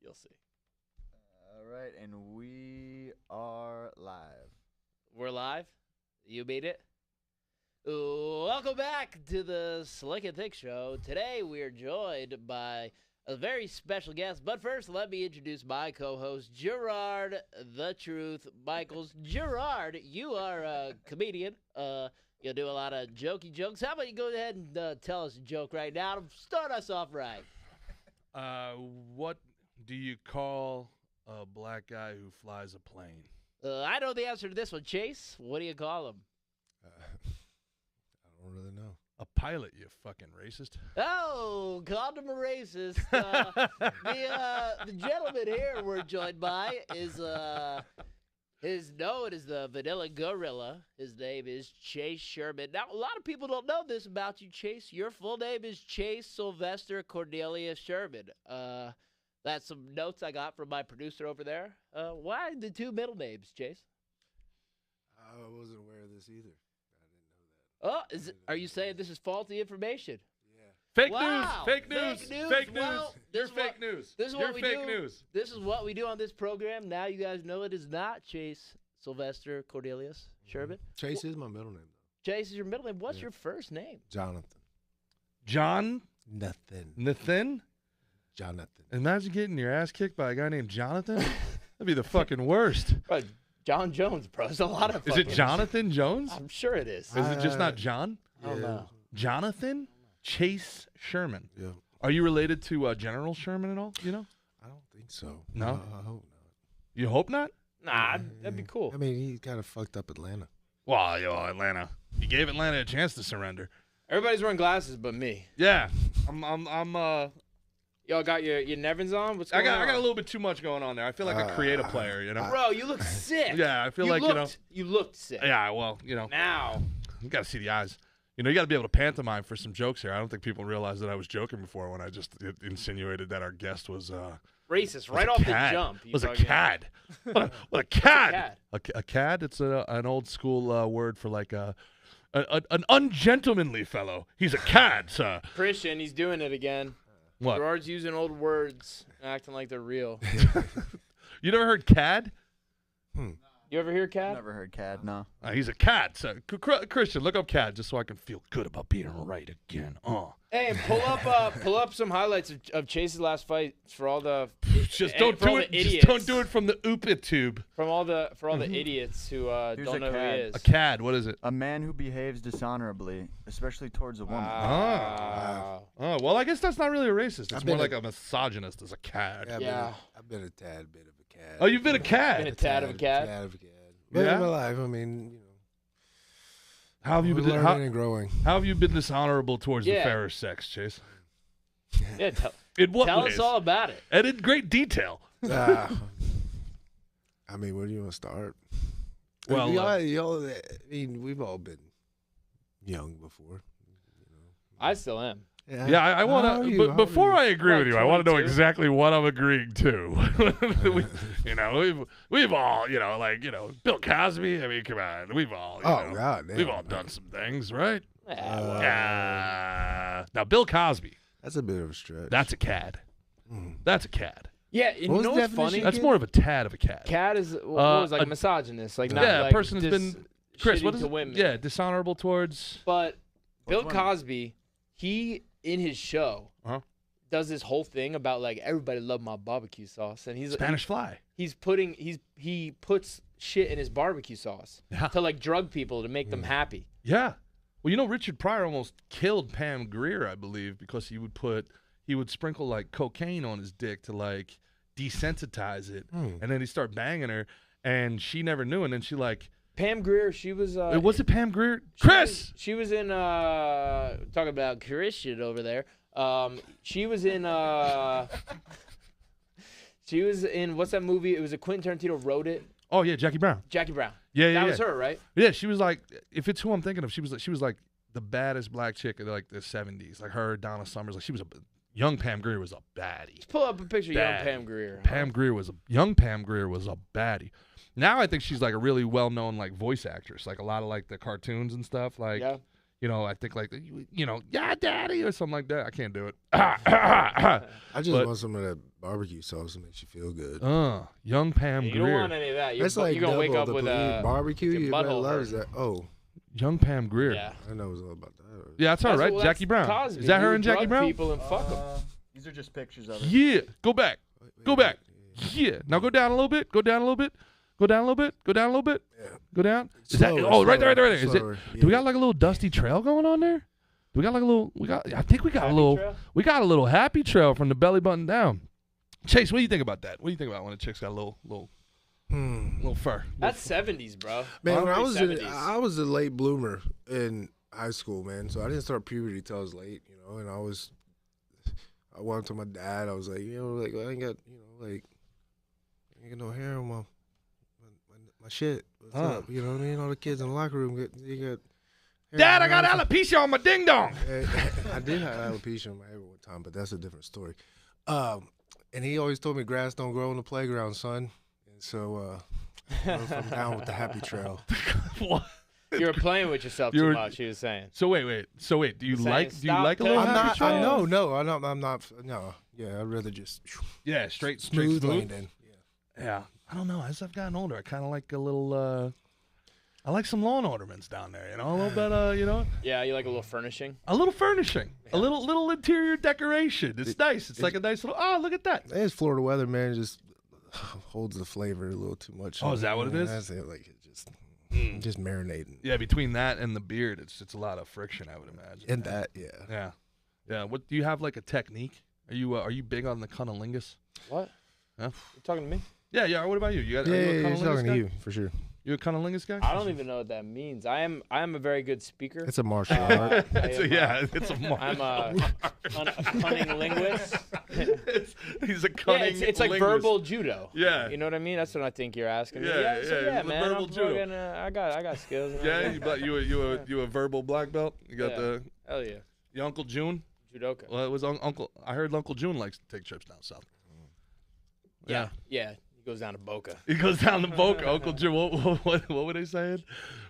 You'll see. All right, and we are live. We're live. You beat it. Welcome back to the Slick and Thick Show. Today we are joined by a very special guest. But first, let me introduce my co-host, Gerard the Truth Michaels. Gerard, you are a comedian. You do a lot of jokey jokes. How about you go ahead and tell us a joke right now to start us off right? What do you call a black guy who flies a plane? I know the answer to this one, Chase. What do you call him? I don't really know. A pilot, you fucking racist. Oh, called him a racist. The gentleman here we're joined by is known as the Vanilla Gorilla. His name is Chase Sherman. Now, a lot of people don't know this about you, Chase. Your full name is Chase Sylvester Cornelius Sherman. That's some notes I got from my producer over there. Why the two middle names, Chase? I wasn't aware of this either. Oh, are you saying this is faulty information? Yeah. Fake Wow. news. Fake news. Fake news. Well, You're this is fake news. This is You're what we fake do. news. This is what we do on this program. Now you guys know it is not Chase Sylvester Cornelius Sherman. Chase is my middle name, though. Chase is your middle name. What's Yeah. your first name? Jonathan. John Nothing. Nathan? Jonathan. Imagine getting your ass kicked by a guy named Jonathan. That'd be the fucking worst. Bro, John Jones, bro. There's a lot of Is it Jonathan Jones? I'm sure it is. Is it just not John? I don't know. Jonathan Chase Sherman. Yeah. Are you related to General Sherman at all? You know? I don't think so. No? I hope not. You hope not? Nah, that'd be cool. I mean, he kind of fucked up Atlanta. Well, Atlanta. You gave Atlanta a chance to surrender. Everybody's wearing glasses but me. Yeah. Y'all got your Nevins on? What's I going got on? a little bit too much going on there. I feel like a creative player, you know? Bro, you look sick. Yeah, I feel like, you looked sick. Yeah, well, Now. you got to see the eyes. You got to be able to pantomime for some jokes here. I don't think people realize that I was joking before when I just insinuated that our guest was Racist, right a off cad. the jump. Was a cad. What a cad. What's A cad, it's an old school word for like an ungentlemanly fellow. He's a cad, sir. Christian, he's doing it again. What? Gerard's using old words, acting like they're real. You never heard cad? You ever hear Cad? Never heard CAD, no. He's a cad. So, Christian, look up cad just so I can feel good about being right again. Hey, and pull up some highlights of Chase's last fight for all the Just and don't for do all it. the Just idiots. don't do it from the oopit tube. For all the idiots who Here's don't a know who he cad. is. A cad. What is it? A man who behaves dishonorably, especially towards a woman. Wow. Oh, well, I guess that's not really a racist. It's I've more been like a misogynist as a cad. Yeah. I've been a tad bit of a cad. Oh, you've been a cad. Been a tad of a cad? Tad of a cad. But Yeah? in my life, I mean, How have you been? learning and growing. How have you been dishonorable towards the Yeah. fairer sex, Chase? Yeah, In what tell ways? us all about it. And in great detail. I mean, where do you want to start? Well, I mean, we've all been young before. I still am. Yeah, I How want are to. you? But How are before you? I agree Like with you, I want to know 22? exactly what I'm agreeing to. We've all, Bill Cosby. I mean, come on, we've all. God, damn. We've all done some things, right? Yeah, well, Now, Bill Cosby. That's a bit of a stretch. That's a cad. Mm. That's a cad. yeah, you What was know the what's funny? definition? That's more of a tad of a cad. Cad is what was like a- a misogynist, like not Yeah, like a person that's dis- been. Chris, shitty what is to it? women. Yeah, dishonorable towards. But Bill one? Cosby, he in his show Uh-huh. does this whole thing about like everybody love my barbecue sauce, and Spanish Fly. he puts shit in his barbecue sauce Yeah. to like drug people to make them happy. Yeah. Well, Richard Pryor almost killed Pam Grier, I believe, because he would sprinkle like cocaine on his dick to like desensitize it, and then he'd start banging her, and she never knew, and then she like. Pam Grier, she was Was it Pam Grier? she Chris. was- She was in talking about Christian over there. She was in she was in what's that movie? It was a Quentin Tarantino wrote it. Oh yeah, Jackie Brown. Jackie Brown. Yeah, That was her, right? Yeah, she was like, if it's who I'm thinking of, she was like the baddest black chick of like the '70s, like her, Donna Summers. Like she was young Pam Grier was a baddie. Pull up a picture of young Bad. Pam Grier. Young Pam Grier was a baddie. Now I think she's like a really well-known like voice actress, like a lot of like the cartoons and stuff. Like, Yeah. I think like, yeah, daddy, or something like that. I can't do it. I just want some of that barbecue sauce that makes you feel good. Young Pam You Grier. don't want any of that. That's like you're gonna wake double up the with a barbecue. your You better butthole loves hurting. that. Oh, Young Pam Grier. Yeah. I know it's all about that. Yeah, that's all right. Well, Jackie that's Brown. Cosby. Is that He her would and Jackie drug Brown? people and fuck 'em. These are just pictures of it. Yeah. Go back. Go back. Yeah. Now go down a little bit. Go down a little bit. Go down a little bit. Go down a little bit. Yeah. Go down. Is Slower, that? Oh, right there, right there, right there. Is it? slower. Do we got like a little dusty trail going on there? Do we got like a little? I think we got Happy a little. trail? We got a little happy trail from the belly button down. Chase, what do you think about that? What do you think about when a chick's got a little fur? That's 70s, bro. Man, when Probably I was a late bloomer in high school, man. So I didn't start puberty till I was late, And I went to my dad. I was like, I ain't got, I ain't got no hair on my shit. What's up? You know what I mean? All the kids in the locker room they got. Dad, I got alopecia on my ding dong. I did have alopecia on my hair one time, but that's a different story. And he always told me grass don't grow on the playground, son. And so I'm down with the happy trail. What? You were playing with yourself too much, he was saying. So wait. Do you like a little I'm happy not- trail? I'm not. No, yeah, I'd rather just Yeah, straight smooth smooth. landing. Yeah. I don't know. As I've gotten older, I kind of like a little. I like some lawn ornaments down there. A little bit. Yeah, you like a little furnishing? A little furnishing, a little interior decoration. It's nice. It's like a nice little. Oh, look at that. It's Florida weather, man. Just holds the flavor a little too much. Oh, is that what it is? That's it. Like it just marinating. Yeah, between that and the beard, it's a lot of friction, I would imagine. And that, yeah. Yeah. What do you have like a technique? Are you big on the cunnilingus? What? Huh? You talking to me? Yeah. What about you? You got Yeah, are you a he's cunnilingus talking guy? to you for sure. You a cunnilingus guy? I don't even know what that means. I am a very good speaker. It's a martial art. It's a martial I'm a cunning linguist. He's a cunning. It's like linguist. verbal judo. Yeah. You know what I mean? That's what I think you're asking. me. Yeah, So, yeah, man. verbal I'm judo. fucking, I got skills. and Yeah, everything. you a verbal black belt. You got Yeah. Hell yeah. your Uncle June. Judoka. Well, it was Uncle. I heard Uncle June likes to take trips down south. Yeah. He goes down to Boca. He goes down the Boca. Uncle June. What were they saying?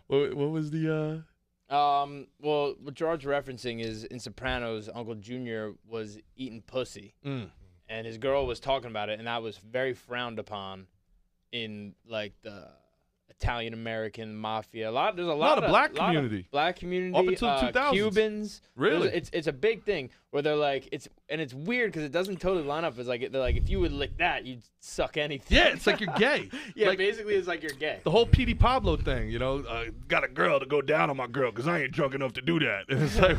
What was the? Well, what Gerard's referencing is in Sopranos, Uncle Junior was eating pussy, and his girl was talking about it, and that was very frowned upon in like the Italian American mafia. There's a lot of black community. Black community. Up until the 2000s. Cubans. Really? It's a big thing where they're like it's weird because it doesn't totally line up. It's like they're like if you would lick that, you'd suck anything. Yeah, it's like you're gay. Yeah, like, basically it's like you're gay. the whole Petey Pablo thing, got a girl to go down on my girl because I ain't drunk enough to do that. And it's like,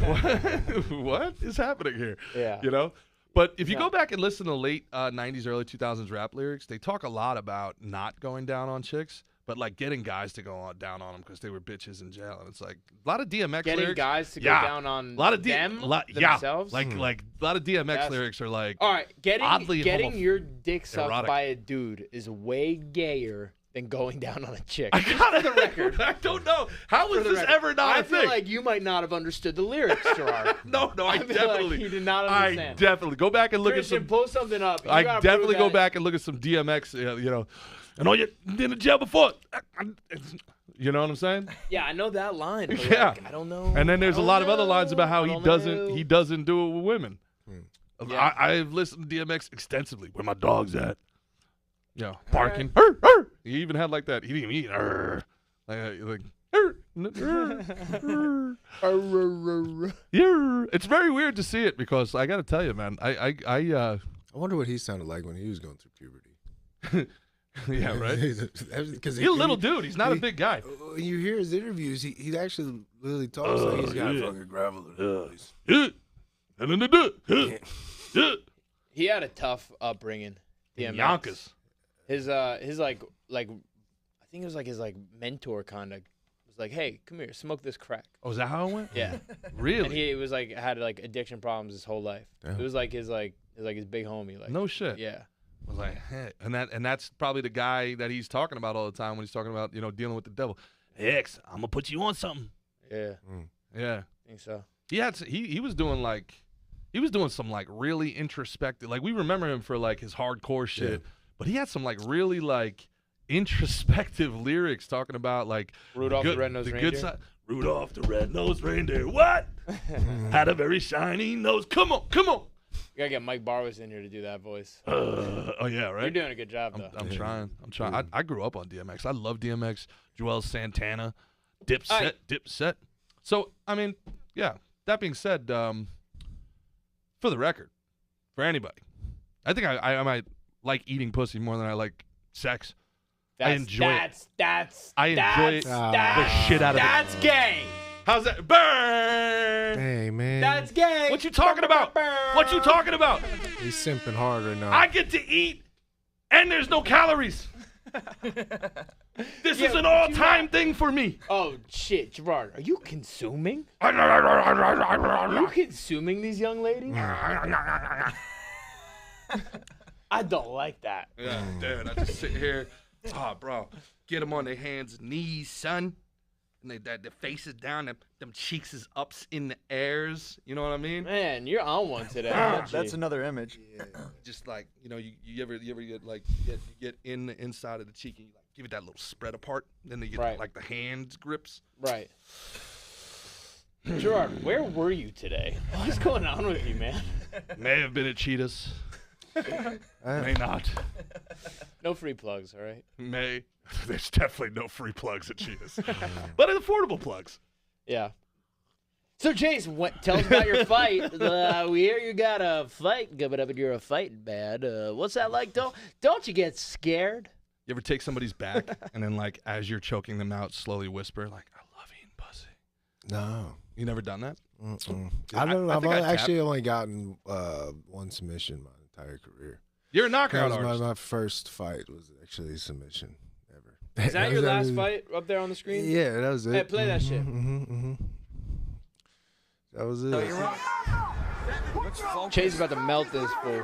what is happening here? Yeah. But if you go back and listen to late 90s, early 2000s rap lyrics, they talk a lot about not going down on chicks, but like getting guys to go down on them because they were bitches in jail. And it's like a lot of DMX Getting lyrics. guys to go down on a lot of themselves. Like a lot of DMX lyrics are like All right, oddly getting your dick sucked erotic. by a dude is way gayer than going down on a chick. I got For the record. I don't know. How For is the this record. ever not I a feel thing? like you might not have understood the lyrics, Gerard. No, I feel definitely. like you did not I understand. definitely go back and look Christian, at some. pull something up. You I gotta definitely prove go that- back and look at some DMX. And all you been in jail before. You know what I'm saying? Yeah, I know that line. But Yeah. like, I don't know. And then there's a lot of other lines about how I he don't doesn't know. he doesn't do it with women. Yeah. I've listened to DMX extensively. Where my dog's at? Yeah, barking. right. He even had like that. He didn't even eat. Like. It's very weird to see it because I got to tell you, man. I wonder what he sounded like when he was going through puberty. Yeah, right. Because He's a little dude. He's not a big guy. When you hear his interviews, he actually really talks like he's got fucking gravel in his voice. He had a tough upbringing. DMX. Yonkers. His like I think it was like his like mentor kind of was like, hey, come here, smoke this crack. Oh, is that how it went? Yeah. Really? And he was like had like addiction problems his whole life. Damn. It was like his big homie. Like No shit. Yeah. I was like, hey. And that's probably the guy that he's talking about all the time when he's talking about dealing with the devil. Hey, X, I'm gonna put you on something. Yeah. Yeah. I think so. He was doing some like really introspective. Like we remember him for like his hardcore shit, but he had some like really like introspective lyrics talking about like Rudolph the Red-Nosed Reindeer? Rudolph the red-nosed reindeer. What? Had a very shiny nose. Come on, come on. You gotta get Mike Barwas in here to do that voice. Oh yeah, right. You're doing a good job though. I'm trying. I grew up on DMX. I love DMX. Joel Santana, Dipset. So I mean, yeah. That being said, for the record, for anybody, I think I might like eating pussy more than I like sex. I enjoy it. I enjoy the shit out of it. That's gay. How's that? Burn! Hey, man. That's gay. What you talking about? What you talking about? He's simping hard right now. I get to eat, and there's no calories. This is an all-time thing for me. Oh, shit. Gerard, are you consuming? Are you consuming these young ladies? I don't like that. Yeah, dude, I just sit here. Oh, bro, get them on their hands and knees, son. And their faces down, them cheeks is ups in the airs. You know what I mean? Man, you're on one today. aren't you? That's another image. Yeah. Just like, you know, you ever get like you get in the inside of the cheek and you like give it that little spread apart. Then they get Right. like the hands grips. Right. Gerard, where were you today? What's going on with you, man? May have been at Cheetah's. May not. No free plugs, all right? May. There's definitely no free plugs at Cheetah's. But affordable plugs. Yeah. So, Chase, tell us about your fight. We hear you got a fight coming up and you're a fighting man. What's that like? Don't you get scared? You ever take somebody's back and then, like, as you're choking them out, slowly whisper, like, I love eating pussy? No. You never done that? I don't know. I I've think I'd actually only gotten one submission my entire career. You're a That knockout was artist. my first fight was actually a submission ever. Is that your last fight up there on the screen? Yeah, that was it. Hey, play that shit. That was it. Chase is about to melt this fool.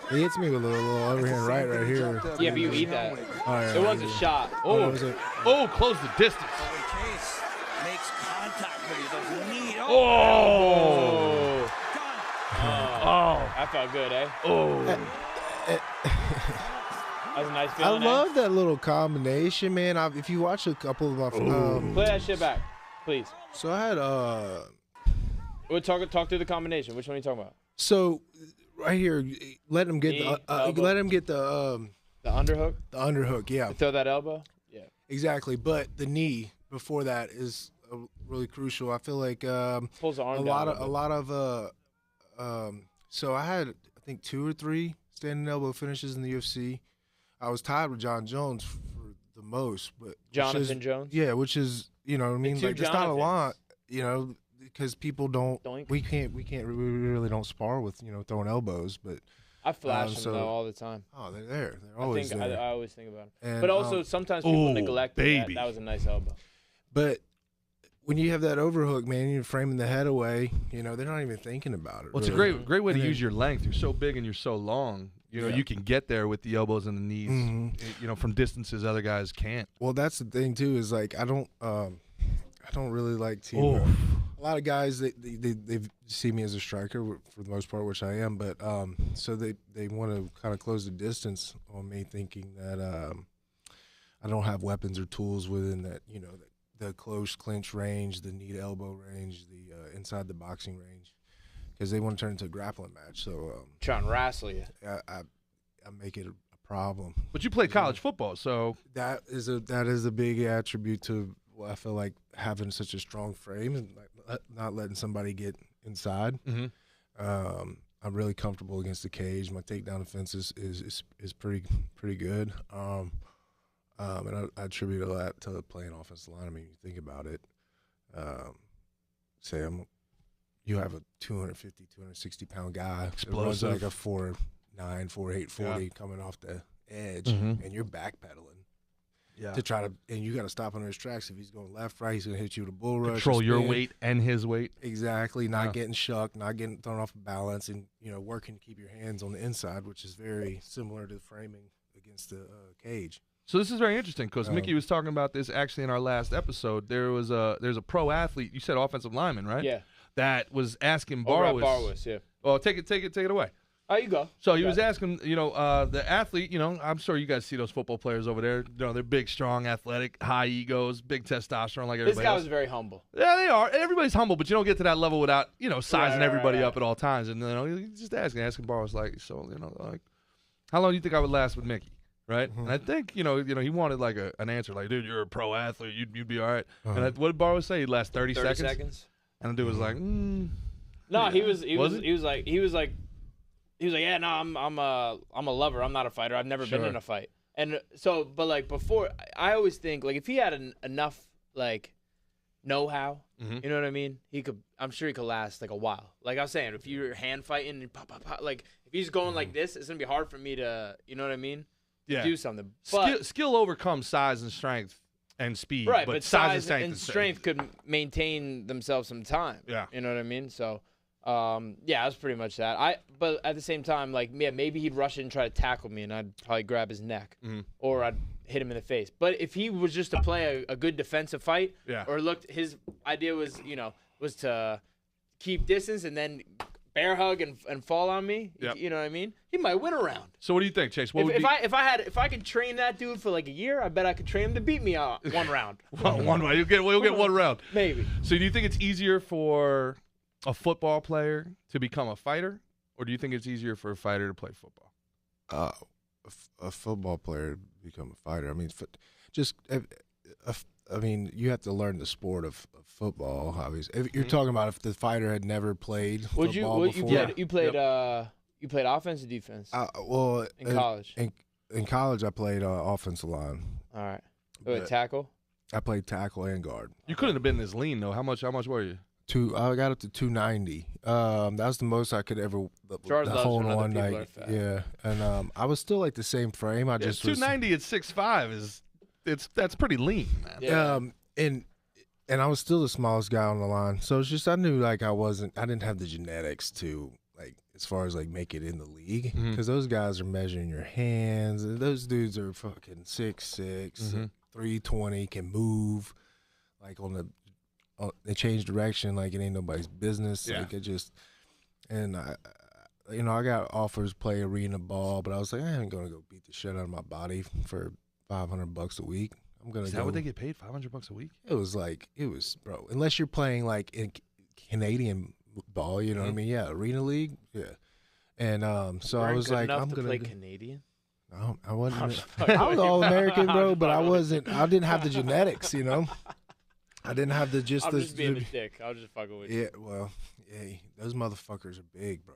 He hits me with a little overhand right here. Yeah, but you eat that. Oh, yeah, It was a shot. Oh, was it? oh, close the distance. Chase makes contact with you, doesn't need. Oh. Oh. That felt good, eh? Oh. That was a nice I feeling, love that little combination, man. If you watch a couple of my, Play that shit back, please. so I had We'll talk through the combination. Which one are you talking about? so right here, let him get Knee, the elbow. let him get the The underhook, yeah, throw that elbow? Yeah. exactly. But the knee before that is really crucial. I feel like Pulls the arm a down. lot of so I had I think 2 or 3 standing elbow finishes in the UFC. I was tied with John Jones for the most, but Jonathan Jones? Yeah, which is, you know what I mean, two like it's not a Jonathans. lot, you know, because people don't Doink. we really don't spar with, you know, throwing elbows, but I flash them so- though all the time. oh, they're there. They're I always think there. I always think about it. And, But also sometimes people oh, neglect baby. that. That was a nice elbow. but when you have that overhook, man, you're framing the head away, you know, they're not even thinking about it. Well, it's a really. great way to And then- use your length. You're so big and you're so long. You know, Yeah. you can get there with the elbows and the knees, Mhm. you know, from distances other guys can't. Well, that's the thing too. Is like I don't really like to. Oh. A lot of guys they see me as a striker for the most part, which I am. But so they want to kind of close the distance on me, thinking that I don't have weapons or tools within that. You know, the close clinch range, the knee to elbow range, the inside the boxing range, because they want to turn it into a grappling match. So Trying to wrestle you. I make it a problem. But you played college football, so That is a big attribute to what I feel like having such a strong frame and like not letting somebody get inside. Mhm. I'm really comfortable against the cage. My takedown defense is pretty good. And I attribute a lot to playing offensive line. I mean, you think about it. You have a 250, 260 pound guy that runs Explosive. like a 4'9", 4'8", 40 coming off the edge, Mhm. and you're backpedaling yeah. to try to, and you got to stop under his tracks. If he's going left, right, he's going to hit you with a bull rush. Control or your spin. weight and his weight. Exactly, not Yeah. getting shucked, not getting thrown off balance, and working to keep your hands on the inside, which is very similar to the framing against the cage. So this is very interesting because Oh. Mickey was talking about this actually in our last episode. There's a pro athlete. You said offensive lineman, right? Yeah. That was asking Over at Barwas. Barwas, yeah. Oh, take it away. Oh, you go. So he was asking, the athlete, I'm sure you guys see those football players over there. They're big, strong, athletic, high egos, big testosterone like everybody This guy else. was very humble. Yeah, they are. Everybody's humble, but you don't get to that level without, sizing everybody up at all times. And, he's just asking Barros, like, so, like, how long do you think I would last with Mickey? Right? And I think, he wanted, like, an answer, like, dude, you're a pro athlete. You'd be all right. And what did Barros say? He'd last 30 seconds? And the dude was like, No, he was like, yeah, no, I'm a lover. I'm not a fighter. I've never been in a fight. And so, but like before, I always think like if he had enough like know-how, you know what I mean? I'm sure he could last like a while. Like I was saying, if you're hand fighting and pop, like if he's going like this, it's gonna be hard for me to, you know what I mean? Yeah. Do something. But, skill overcomes size and strength and speed. Right, but size and strength could maintain themselves some time. Yeah. You know what I mean? So. Yeah, that's pretty much that. But at the same time, like, yeah, maybe he'd rush in and try to tackle me, and I'd probably grab his neck, or I'd hit him in the face. But if he was just to play a good defensive fight, or his idea was, was to keep distance and then bear hug and fall on me, you know what I mean? He might win a round. So what do you think, Chase? If I could train that dude for like a year, I bet I could train him to beat me one round. One round. You'll get one round. Maybe. So do you think it's easier for a football player to become a fighter, or do you think it's easier for a fighter to play football? A football player to become a fighter. I mean, you have to learn the sport of football. Obviously, if you're talking about if the fighter had never played football before. You played offense or defense? In college. In college, I played offensive line. All right. Wait, tackle? I played tackle and guard. You couldn't have been this lean though. How much were you? I got up to 290. That was the most I could ever. The whole in one night. Yeah, and I was still like the same frame. I just 290 at 6'5" that's pretty lean, man. Yeah. And I was still the smallest guy on the line, so it's just I knew like I didn't have the genetics to like as far as like make it in the league because those guys are measuring your hands. And those dudes are fucking 6'6", 320, can move like they change direction like it ain't nobody's business. Like it just, and I got offers to play arena ball, but I was like, I ain't gonna go beat the shit out of my body for $500 a week. I'm gonna. Is that what they get paid? $500 a week? It was bro. Unless you're playing like in Canadian ball, you know what I mean? Yeah, arena league. Yeah, and so I was like, I'm gonna play Canadian. I wasn't. I was all American, bro, but I wasn't. I didn't have the genetics, I didn't have I'm just being a dick. I was just fucking with you. Yeah, well, those motherfuckers are big, bro.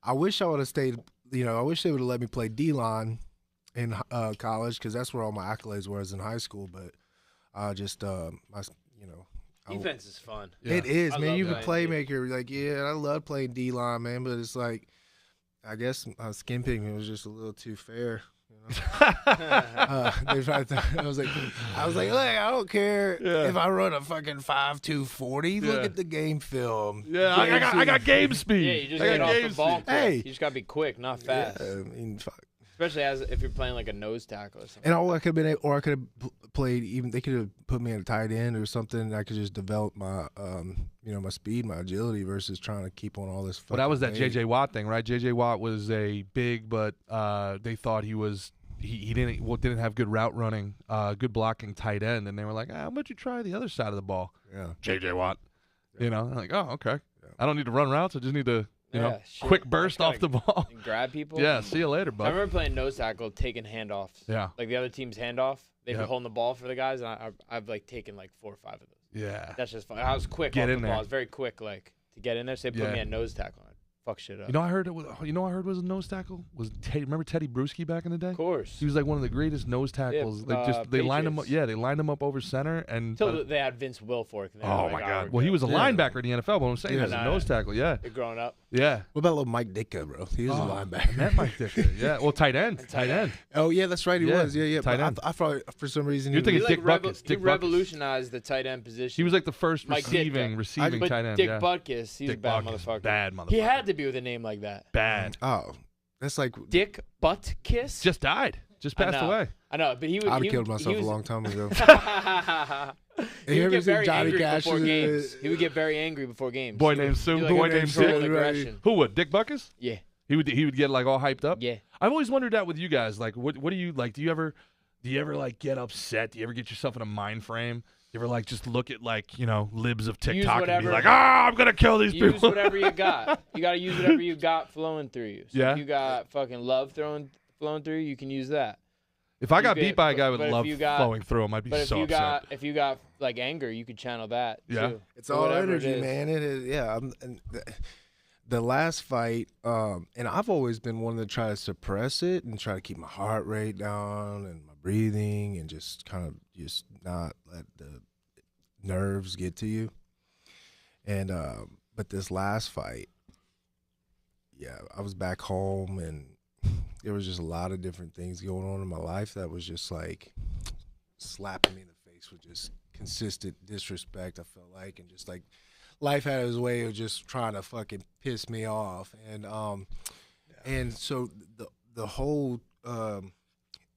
I wish I would have stayed. I wish they would have let me play D-line in college because that's where all my accolades was in high school. But I just, defense is fun. Yeah. It is, man. You're a that playmaker. Like, I love playing D-line, man. But it's like, I guess my skin pigment was just a little too fair. I was like, look, I don't care if I run a fucking 5.2 40. Look at the game film. Yeah, I got game speed. Yeah, you just get off the ball. Hey, you just gotta be quick, not fast. Yeah, I mean, fuck. Especially if you're playing like a nose tackle or something. And I could have played even. They could have put me at a tight end or something. And I could just develop my, my speed, my agility versus trying to keep on all this. Well, that was that J.J. Watt thing, right? J.J. Watt was a big, but they thought he was. He didn't have good route running, good blocking tight end, and they were like, how about you try the other side of the ball? Yeah, J.J. Watt. I'm like, oh, okay. Yeah. I don't need to run routes. I just need to, quick burst off the ball and grab people. Yeah, see you later, bud. I remember playing nose tackle, taking handoffs. Yeah, like the other team's handoff. They'd be holding the ball for the guys, and I've like taken like 4 or 5 of those. Yeah, that's just fun. I was quick off the ball. I was very quick, like to get in there. So they put me at nose tackle. Fuck shit up. I heard was a nose tackle was remember Teddy Bruschi back in the day? Of course. He was like one of the greatest nose tackles. They lined him up. Yeah, they lined him up over center until they had Vince Wilfork. Oh my God! Well, he was a linebacker in the NFL, but I'm saying he was a nose tackle. Yeah. You're growing up. Yeah. What about little Mike Ditka, bro? He was a linebacker. I met Mike Ditka. Yeah. Well, tight end. Oh yeah, that's right. He was. Yeah. Tight end. I thought for some reason you're thinking Dick Butkus. He revolutionized the tight end position. He was like the first receiving tight end. Dick Butkus, he's a bad motherfucker. Bad motherfucker. He had to be with a name like that. Bad. Oh, that's like Dick Butkus. Just died. Just passed away. I know, but he was. I'd have killed myself a long time ago. He would get very angry before games. He would get very angry before games. Boy named Sue. Boy named Sue. Aggression. Who would? Dick Butkus? Yeah. He would get like all hyped up. Yeah. I've always wondered that with you guys. Like, what do you like? Do you ever like get upset? Do you ever get yourself in a mind frame? You ever like just look at like libs of TikTok and be like, I'm gonna kill these people? Use whatever you got. You got to use whatever you got flowing through you. So Yeah. if you got fucking love flowing through you, can use that. If I got You beat could- by a guy with but if love you got- flowing through him, I'd be But so upset. if you got like anger, you could channel that. Yeah. Too. It's So all whatever energy, it is. man. It is, yeah. The last fight, and I've always been one to try to suppress it and try to keep my heart rate down and my breathing and just kind of just not let the nerves get to you. And but this last fight, yeah, I was back home and there was just a lot of different things going on in my life that was just like slapping me in the face with just consistent disrespect, I felt like, and just like life had its way of just trying to fucking piss me off. And so the whole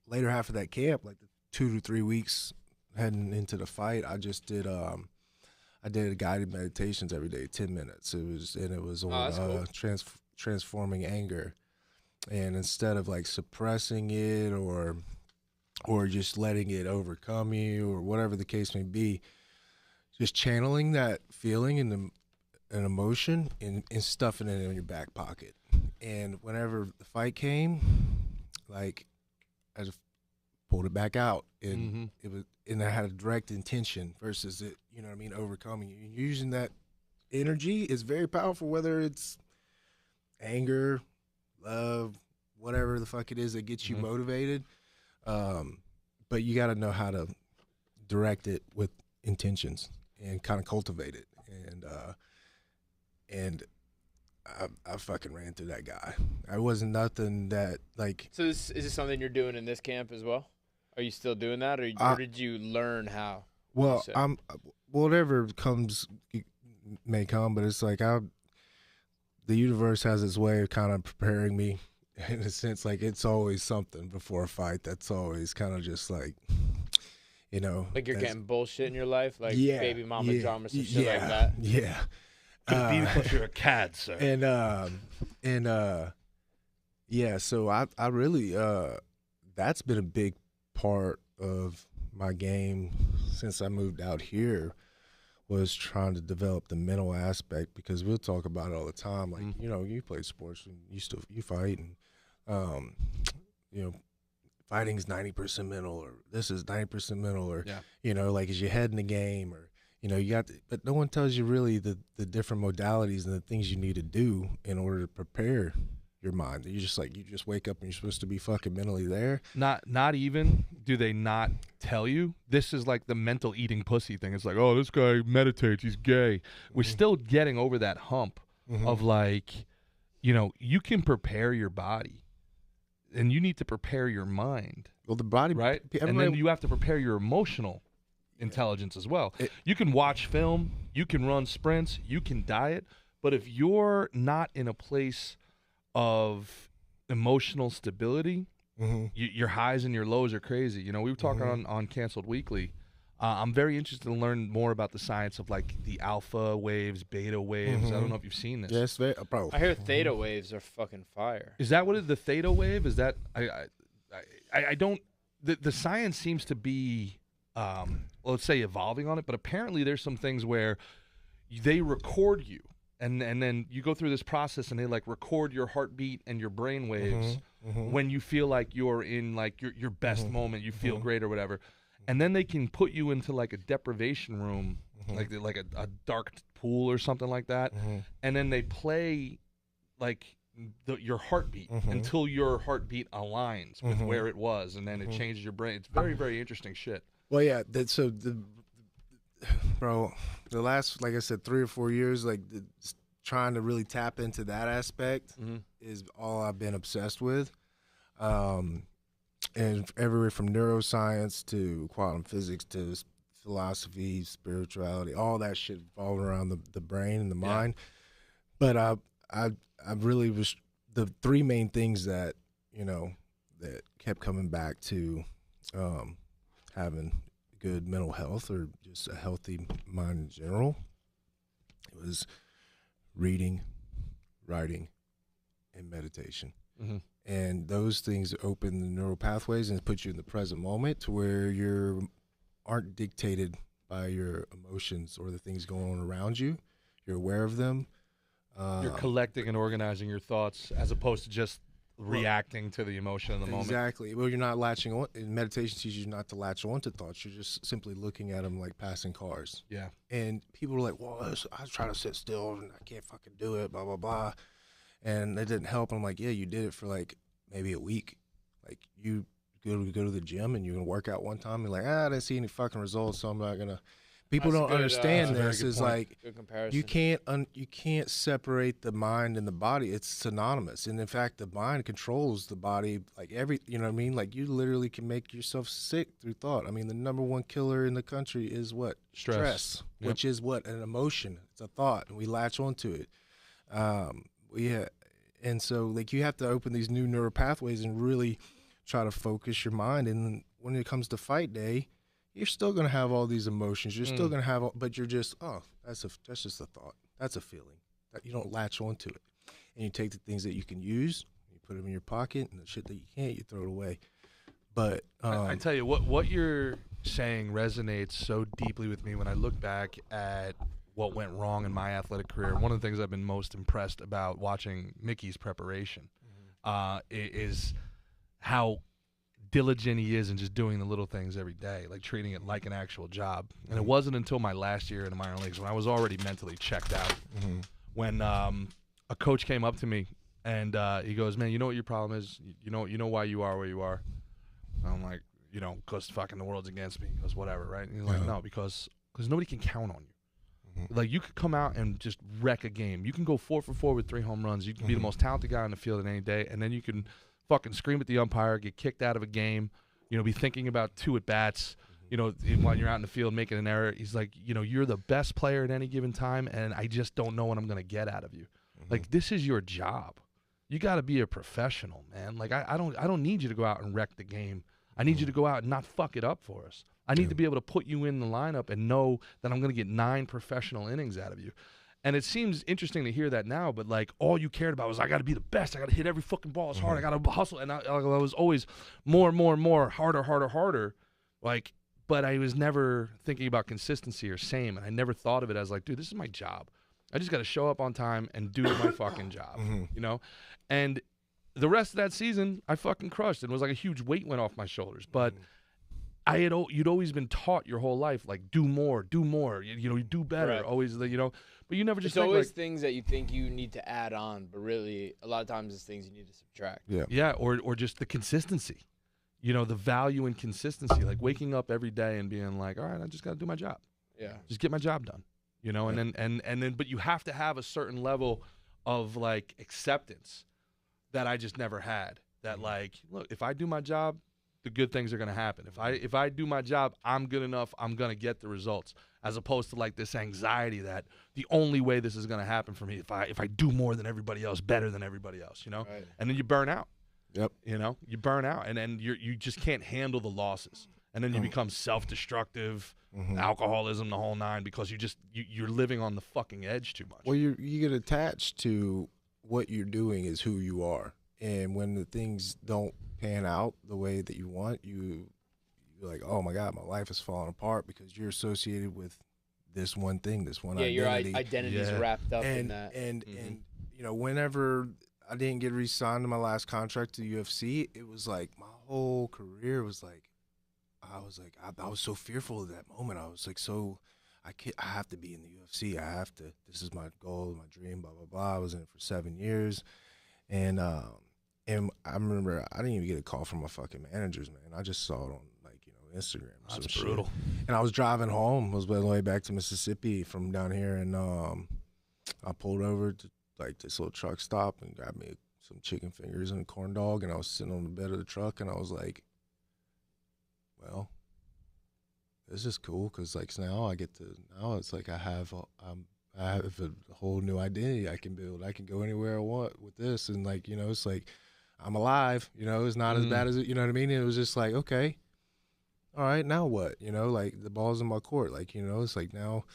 later half of that camp, like the 2 to 3 weeks heading into the fight, I just did I did guided meditations every day, 10 minutes. It was on cool. transforming anger. And instead of like suppressing it or just letting it overcome you or whatever the case may be, just channeling that feeling and an emotion and stuffing it in your back pocket. And whenever the fight came, like I just pulled it back out, and I had a direct intention versus it, you know what I mean, overcoming you. And using that energy is very powerful, whether it's anger, love, whatever the fuck it is that gets you motivated. But you got to know how to direct it with intentions and kind of cultivate it. And I fucking ran through that guy. I wasn't nothing that like. So is this something you're doing in this camp as well? Are you still doing that, or did you learn how? Well, whatever comes may come, but it's like the universe has its way of kind of preparing me in a sense. Like it's always something before a fight that's always kind of just like, like you're getting bullshit in your life, like yeah, baby mama yeah, drama, some shit yeah, like that. Yeah. Because you're a cad, sir. Yeah, so I really that's been a big part of my game since I moved out here, was trying to develop the mental aspect, because we'll talk about it all the time. Like, you play sports and you fight, and fighting's 90% mental, or this is 90% mental, or like is your head in the game, or you got but no one tells you really the different modalities and the things you need to do in order to prepare your mind. You just wake up and you're supposed to be fucking mentally there. Not even do they not tell you. This is like the mental eating pussy thing. It's like, oh, this guy meditates, he's gay. We're still getting over that hump of like, you can prepare your body and you need to prepare your mind. Well, the body, right? And then you have to prepare your emotional intelligence as well. You can watch film, you can run sprints, you can diet, but if you're not in a place of emotional stability, your highs and your lows are crazy. We were talking on Canceled Weekly. I'm very interested to learn more about the science of like the alpha waves, beta waves. I don't know if you've seen this. Yes, I hear theta waves are fucking fire. Is that what the theta wave? Is that I don't. The science seems to be, let's say, evolving on it, but apparently there's some things where they record you. And then you go through this process, and they like record your heartbeat and your brain waves when you feel like you're in like your best moment, you feel great or whatever, and then they can put you into like a deprivation room, like a dark pool or something like that, and then they play like your heartbeat until your heartbeat aligns with where it was, and then it changes your brain. It's very, very interesting shit. Well, yeah, bro, the last, like I said, 3 or 4 years, like trying to really tap into that aspect is all I've been obsessed with. And everywhere from neuroscience to quantum physics to philosophy, spirituality, all that shit revolving around the brain and the mind. But I really was, the 3 main things that, that kept coming back to having good mental health, or just a healthy mind in general, it was reading, writing, and meditation. Mm-hmm. And those things open the neural pathways and put you in the present moment to where you aren't dictated by your emotions or the things going on around you. You're aware of them. You're collecting and organizing your thoughts as opposed to just reacting to the emotion in the moment. Exactly. Well, you're not latching on. Meditation teaches you not to latch on to thoughts. You're just simply looking at them like passing cars. Yeah. And people are like, well, I try to sit still and I can't fucking do it, blah, blah, blah. And it didn't help. I'm like, yeah, you did it for like maybe a week. Like you go to the gym and you're going to work out one time and like, I didn't see any fucking results, so I'm not going to. People don't understand this is like you can't separate the mind and the body. It's synonymous, and in fact, the mind controls the body. Like you know what I mean? Like you literally can make yourself sick through thought. I mean, the number one killer in the country is what? Stress. Yep. Which is what? An emotion. It's a thought, and we latch onto it. And so like you have to open these new neural pathways and really try to focus your mind. And when it comes to fight day, you're still going to have all these emotions. You're still going to have, but you're just, that's just a thought. That's a feeling. That you don't latch onto it. And you take the things that you can use, you put them in your pocket, and the shit that you can't, you throw it away. But I tell you, what you're saying resonates so deeply with me when I look back at what went wrong in my athletic career. One of the things I've been most impressed about watching Mickey's preparation is how diligent he is in just doing the little things every day, like treating it like an actual job. And it wasn't until my last year in the minor leagues when I was already mentally checked out when a coach came up to me and he goes, man, you know what your problem is? You know why you are where you are? And I'm like, because fucking the world's against me. He goes, whatever, right? And he's like, no, because nobody can count on you. Like, you could come out and just wreck a game. You can go 4 for 4 with 3 home runs. You can be the most talented guy on the field in any day, and then you can fucking scream at the umpire, get kicked out of a game, be thinking about 2 at-bats, while you're out in the field making an error. He's like, you're the best player at any given time, and I just don't know what I'm going to get out of you. Like, this is your job. You got to be a professional, man. Like, I don't need you to go out and wreck the game. I need you to go out and not fuck it up for us. I need to be able to put you in the lineup and know that I'm going to get 9 professional innings out of you. And it seems interesting to hear that now, but like all you cared about was I got to be the best. I got to hit every fucking ball as hard. I got to hustle. And I was always more and more and more, harder. Like, but I was never thinking about consistency or same. And I never thought of it as like, dude, this is my job. I just got to show up on time and do my fucking job, And the rest of that season, I fucking crushed. It was like a huge weight went off my shoulders. But you'd always been taught your whole life, like, do more, you do better, right. Always, but you never just It's always like, things that you think you need to add on, but really, a lot of times it's things you need to subtract. Yeah, or just the consistency, the value in consistency, like waking up every day and being like, all right, I just got to do my job. Yeah. Just get my job done, and then, but you have to have a certain level of like acceptance that I just never had. That like, look, if I do my job, the good things are going to happen. If I do my job, I'm good enough, I'm going to get the results, as opposed to like this anxiety that the only way this is going to happen for me if I do more than everybody else, better than everybody else, Right. And then you burn out. Yep. You burn out, and then you just can't handle the losses. And then you become self-destructive, alcoholism, the whole 9, because you're living on the fucking edge too much. Well, you get attached to what you're doing is who you are. And when the things don't pan out the way that you want, you're like, oh my God, my life is falling apart because you're associated with this one thing, this one identity. Yeah, your identity's wrapped up in that. And whenever I didn't get re-signed to my last contract to the UFC, it was like my whole career was like, I was so fearful of that moment. I was like, I have to be in the UFC. This is my goal, my dream, blah, blah, blah. I was in it for 7 years. And I remember I didn't even get a call from my fucking managers, man. I just saw it on Instagram. Or That's brutal. Shit. And I was driving home. I was on the way back to Mississippi from down here, and I pulled over to like this little truck stop and grabbed me some chicken fingers and a corn dog, and I was sitting on the bed of the truck, and I was like, well, this is cool because like now it's like I have a whole new identity I can build. I can go anywhere I want with this, and like it's like I'm alive. It's not as bad as it. You know what I mean? It was just like, okay, all right, now what? Like the ball's in my court. Like it's like now,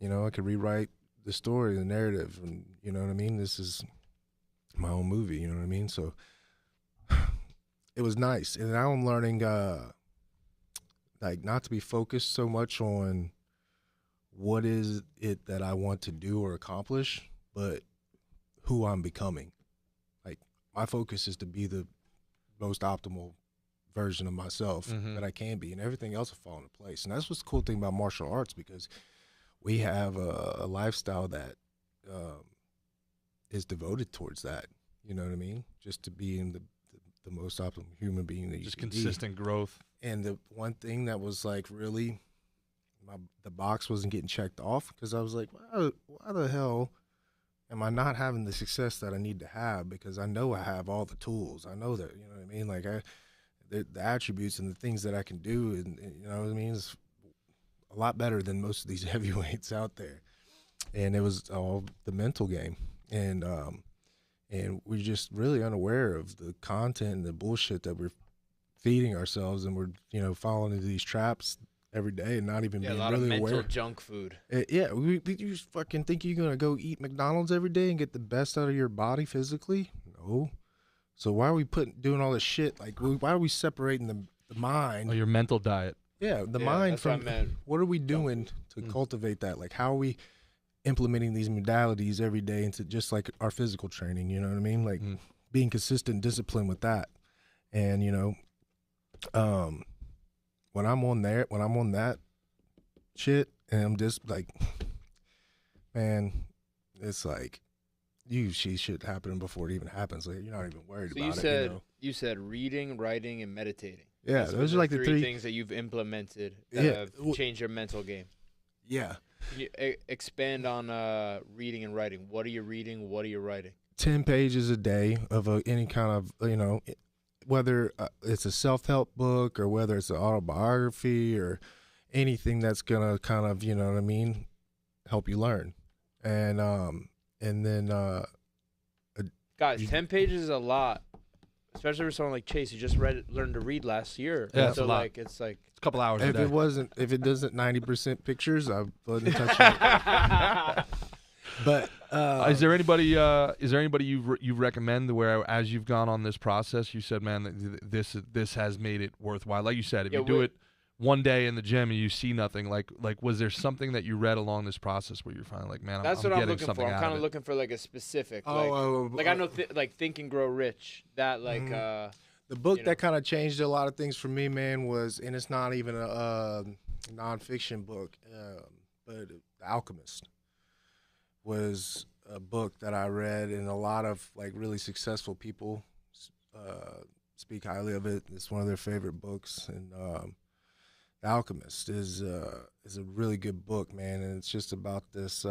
I can rewrite the story, the narrative, and you know what I mean. This is my own movie. You know what I mean? So it was nice, and now I'm learning like not to be focused so much on what is it that I want to do or accomplish, but who I'm becoming. Like my focus is to be the most optimal version of myself that I can be, and everything else will fall into place. And that's what's the cool thing about martial arts, because we have a lifestyle that is devoted towards that. You know what I mean? Just to be in the most optimal human being that you Just can consistent growth. And the one thing that was like really, the box wasn't getting checked off, because I was like, why the hell am I not having the success that I need to have? Because I know I have all the tools. I know that, you know what I mean? Like the attributes and the things that I can do, and you know what I mean, is a lot better than most of these heavyweights out there. And it was all the mental game. And we're just really unaware of the content and the bullshit that we're feeding ourselves, and we're, you know, falling into these traps every day and not even being a lot really of mental aware. junk food. Yeah, you just fucking think you're gonna go eat McDonald's every day and get the best out of your body physically? No. So why are we doing all this shit? Like, why are we separating the mind? Oh, your mental diet. Yeah, the Yeah, mind that's what I from meant. what are we doing to cultivate that? Like, how are we implementing these modalities every day into just like our physical training? You know what I mean? Like being consistent, disciplined with that. And you know, when I'm on that shit, and I'm just like, man, it's like she shit happening before it even happens. Like, you're not even worried So about it. you said reading, writing, and meditating. Yeah, those are like the three things that you've implemented that have changed your mental game. Yeah. Can you expand on reading and writing? What are you reading? What are you writing? 10 pages a day of any kind of, you know, whether it's a self-help book or whether it's an autobiography or anything that's going to kind of, you know what I mean, help you learn. And then Guys, 10 pages is a lot, especially for someone like Chase who just learned to read last year. Yeah, so it's a lot. like it's like It's a couple hours a if day. it doesn't 90% pictures, I wouldn't touch it. But is there anybody you recommend where, as you've gone on this process, you said, man, this has made it worthwhile? Like you said, if you do it one day in the gym and you see nothing, like was there something that you read along this process where you're finally like, man, that's I'm what I'm getting looking something for. I'm out kind of of it? looking for like a specific, Oh, like I know like Think and Grow Rich. That like the book you that kind of changed a lot of things for me, man, was, and it's not even a nonfiction book, but The Alchemist was a book that I read, and a lot of like really successful people speak highly of it. It's one of their favorite books, and The Alchemist is a really good book, man, and it's just about this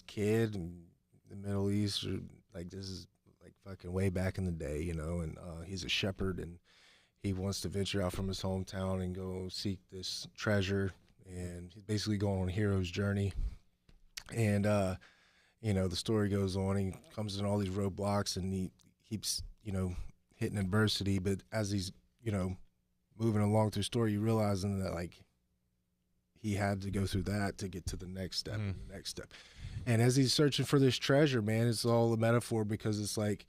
kid in the Middle East, or like this is like fucking way back in the day, you know, and he's a shepherd, and he wants to venture out from his hometown and go seek this treasure, and he's basically going on a hero's journey. And you know, the story goes on. He comes in all these roadblocks, and he keeps, you know, hitting adversity. But as he's, you know, moving along through the story, you realizing that like he had to go through that to get to the next step, and the next step. And as he's searching for this treasure, man, it's all a metaphor, because it's like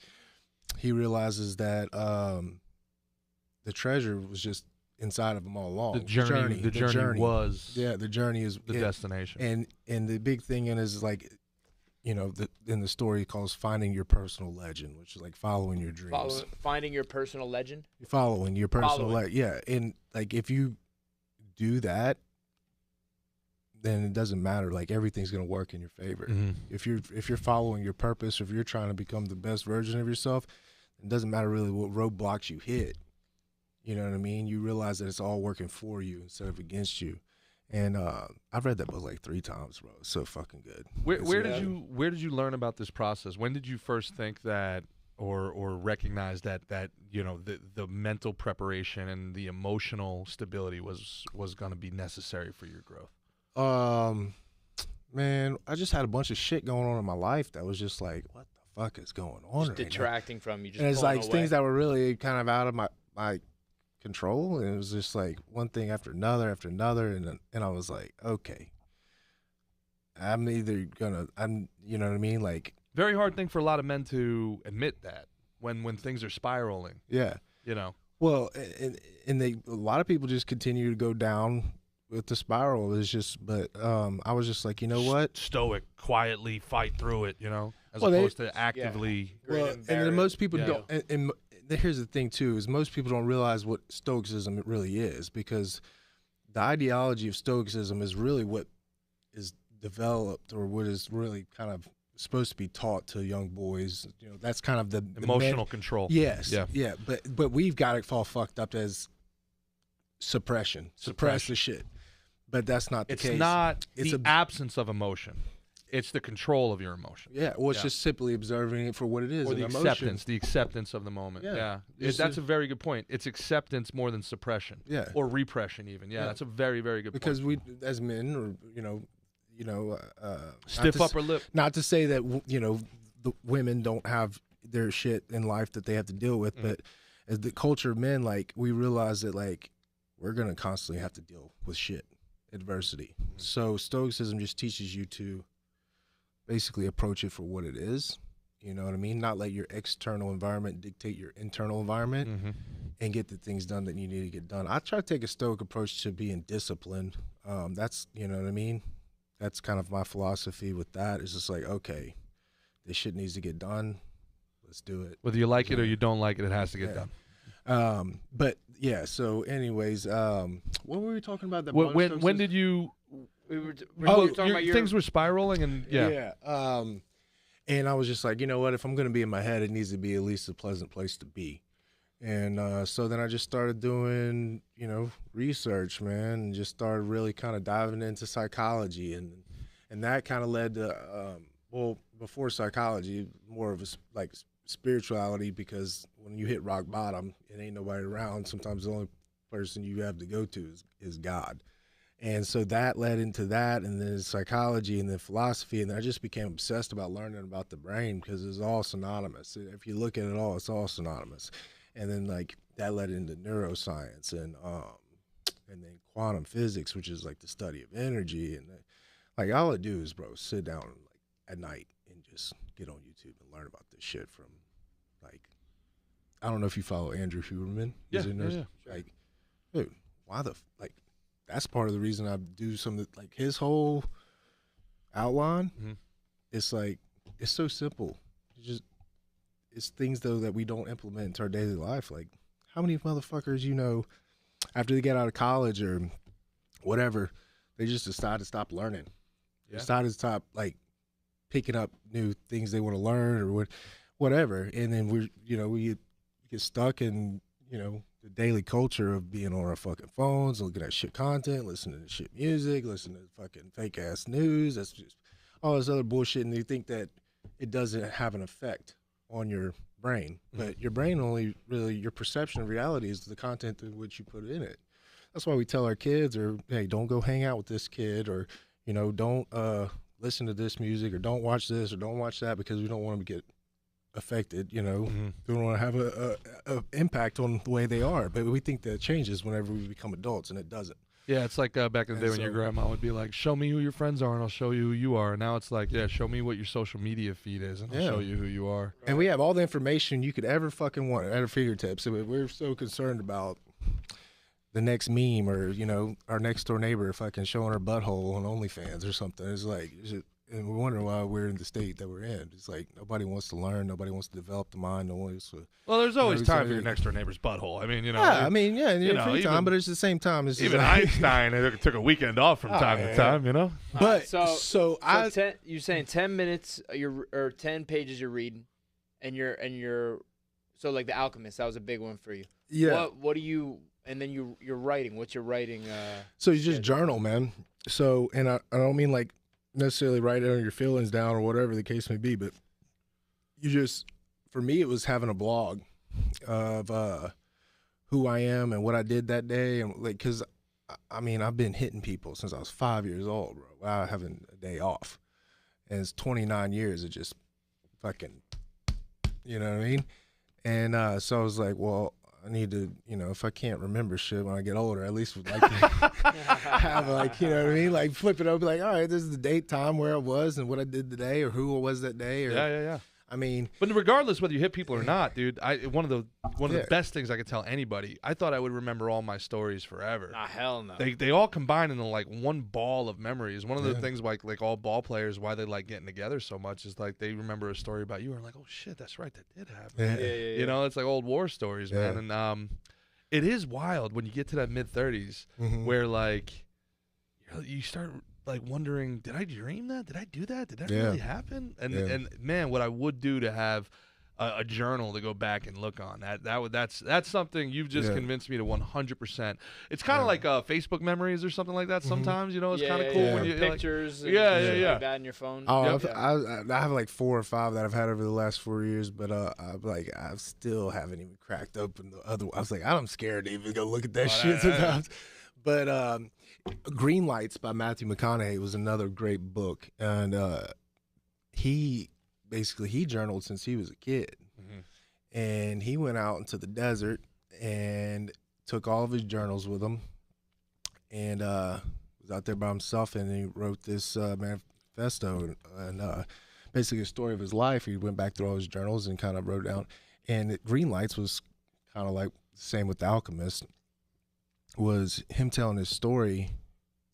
he realizes that the treasure was just inside of him all along. The journey was the journey is the destination. And the big thing is like, you know, in the story he calls finding your personal legend, which is like following your dreams. finding your personal legend. Following your personal legend, yeah. And like if you do that, then it doesn't matter. Like everything's gonna work in your favor. If you're following your purpose, or if you're trying to become the best version of yourself, it doesn't matter really what roadblocks you hit. You know what I mean? You realize that it's all working for you instead of against you. And I've read that book like 3 times, bro. It's so fucking good. Where did you learn about this process? When did you first think that, or recognize that you know the mental preparation and the emotional stability was going to be necessary for your growth? Man, I just had a bunch of shit going on in my life that was just like, what the fuck is going on? Just detracting from you. Just and it's like away. things that were really kind of out of my control, and it was just like one thing after another, and I was like, okay, you know what I mean? Like, very hard thing for a lot of men to admit that when things are spiraling. Yeah. You know. Well, and a lot of people just continue to go down with the spiral. It's just, but I was just like, you know what? Stoic, quietly fight through it, you know, as Well, opposed to actively. Well, and then most people don't. And here's the thing too: is most people don't realize what Stoicism really is, because the ideology of Stoicism is really what is developed, or what is really kind of supposed to be taught to young boys. You know, that's kind of the Emotional control. Yes, Yeah. yeah. But we've got it all fucked up as suppression. Suppress the shit. But that's not the case. It's not the absence of emotion. It's the control of your emotion. Yeah, well, it's just simply observing it for what it is. Or the acceptance of the moment. Yeah. That's a very good point. It's acceptance more than suppression. Yeah. Or repression even. Yeah, that's a very, very good because point. Because we, as men, or, stiff upper lip. Not to say that, the women don't have their shit in life that they have to deal with, but as the culture of men, like, we realize that, like, we're going to constantly have to deal with shit, adversity. So Stoicism just teaches you to basically approach it for what it is. You know what I mean? Not let your external environment dictate your internal environment and get the things done that you need to get done. I try to take a Stoic approach to being disciplined. That's, you know what I mean? That's kind of my philosophy with that. It's just like, okay, this shit needs to get done. Let's do it. Whether you like it or you don't like it, it has to get done. But yeah, so anyways, what were we talking about? That when did you... We were talking about things were spiraling, and and I was just like, you know what? If I'm going to be in my head, it needs to be at least a pleasant place to be. And so then I just started doing, research, man, and just started really kind of diving into psychology, and that kind of led to, before psychology, more of a spirituality, because when you hit rock bottom, it ain't nobody around. Sometimes the only person you have to go to is God. And so that led into that, and then psychology, and then philosophy, and then I just became obsessed about learning about the brain, because it's all synonymous. If you look at it all, it's all synonymous. And then that led into neuroscience, and then quantum physics, which is like the study of energy, and all I do is, bro, sit down at night and just get on YouTube and learn about this shit from I don't know if you follow Andrew Huberman. Yeah. Dude, why that's part of the reason I do some of his whole outline. It's it's so simple. It's things though that we don't implement into our daily life. Like, how many motherfuckers after they get out of college or whatever, they just decide to stop learning. They decide to stop picking up new things they want to learn or whatever, and then we get stuck in the daily culture of being on our fucking phones, looking at shit content, listening to shit music, listening to fucking fake ass news. That's just all this other bullshit, and you think that it doesn't have an effect on your brain, but your brain only really, your perception of reality is the content in which you put in it. That's why we tell our kids, or hey, don't go hang out with this kid, or don't listen to this music, or don't watch this, or don't watch that, because we don't want them to get affected. We don't want to have a impact on the way they are, but we think that changes whenever we become adults, and it doesn't. Yeah, it's like back in the day when your grandma would be like, show me who your friends are and I'll show you who you are. And now it's like, yeah, show me what your social media feed is and I'll show you who you are. And we have all the information you could ever fucking want at our fingertips. So we're so concerned about the next meme, or, our next door neighbor fucking showing her butthole on OnlyFans or something. It's and we wonder why we're in the state that we're in. It's nobody wants to learn, nobody wants to develop the mind, no one wants to. Well, there's always time for your next door neighbor's butthole. I mean, in your free time, but it's the same time. It's even Einstein took a weekend off from time to time, But you're saying 10 minutes, or 10 pages you're reading, and you're so like The Alchemist, that was a big one for you. Yeah. What do you? And then you're writing. What's your writing? So you just journal, man. So, and I don't mean necessarily write down your feelings down or whatever the case may be, but you just, for me, it was having a blog of who I am and what I did that day, and because I've been hitting people since I was 5 years old, bro, without having a day off, and it's 29 years of just fucking, you know what I mean? And so I was like, well, I need to, if I can't remember shit when I get older, at least would like to have like, you know what I mean? Like flip it over, like, all right, this is the date, time, where I was, and what I did today, or who I was that day. Or, Yeah. I mean, but regardless whether you hit people or not, dude, one of the best things I could tell anybody. I thought I would remember all my stories forever. Nah, hell no. They all combine into like one ball of memories. One of the things like all ball players, why they like getting together so much is like they remember a story about you and like, oh shit, that's right, that did happen. Yeah. You know, it's like old war stories, man. And it is wild when you get to that mid-30s where like you start like wondering, did I dream that? Did I do that? Did that really happen? And man, what I would do to have a journal to go back and look on that's something you've just convinced me to 100%. It's kind of like Facebook memories or something like that. Sometimes it's kind of cool when you pictures. Like, like that in your phone. Oh, I have like 4 or 5 that I've had over the last 4 years, but I still haven't even cracked open the other. I was like, I'm scared to even go look at that shit sometimes. But Green Lights by Matthew McConaughey was another great book, and he journaled since he was a kid, and he went out into the desert and took all of his journals with him, and was out there by himself, and he wrote this manifesto, and basically a story of his life. He went back through all his journals and kind of wrote down, and Green Lights was kind of like the same with The Alchemist, was him telling his story,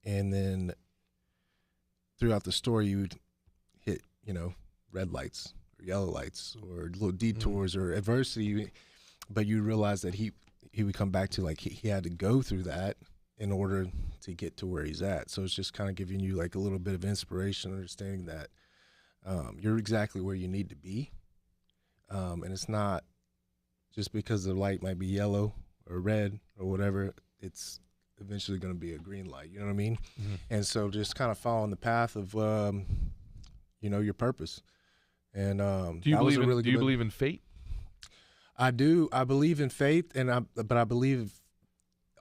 and then throughout the story you would hit, red lights or yellow lights or little detours or adversity, but you realize that he would come back to like he had to go through that in order to get to where he's at. So it's just kind of giving you like a little bit of inspiration, understanding that you're exactly where you need to be, and it's not just because the light might be yellow or red or whatever, it's eventually going to be a green light, you know what I mean? And so just kind of following the path of your purpose. And do you believe in fate? I do. I believe in faith, but I believe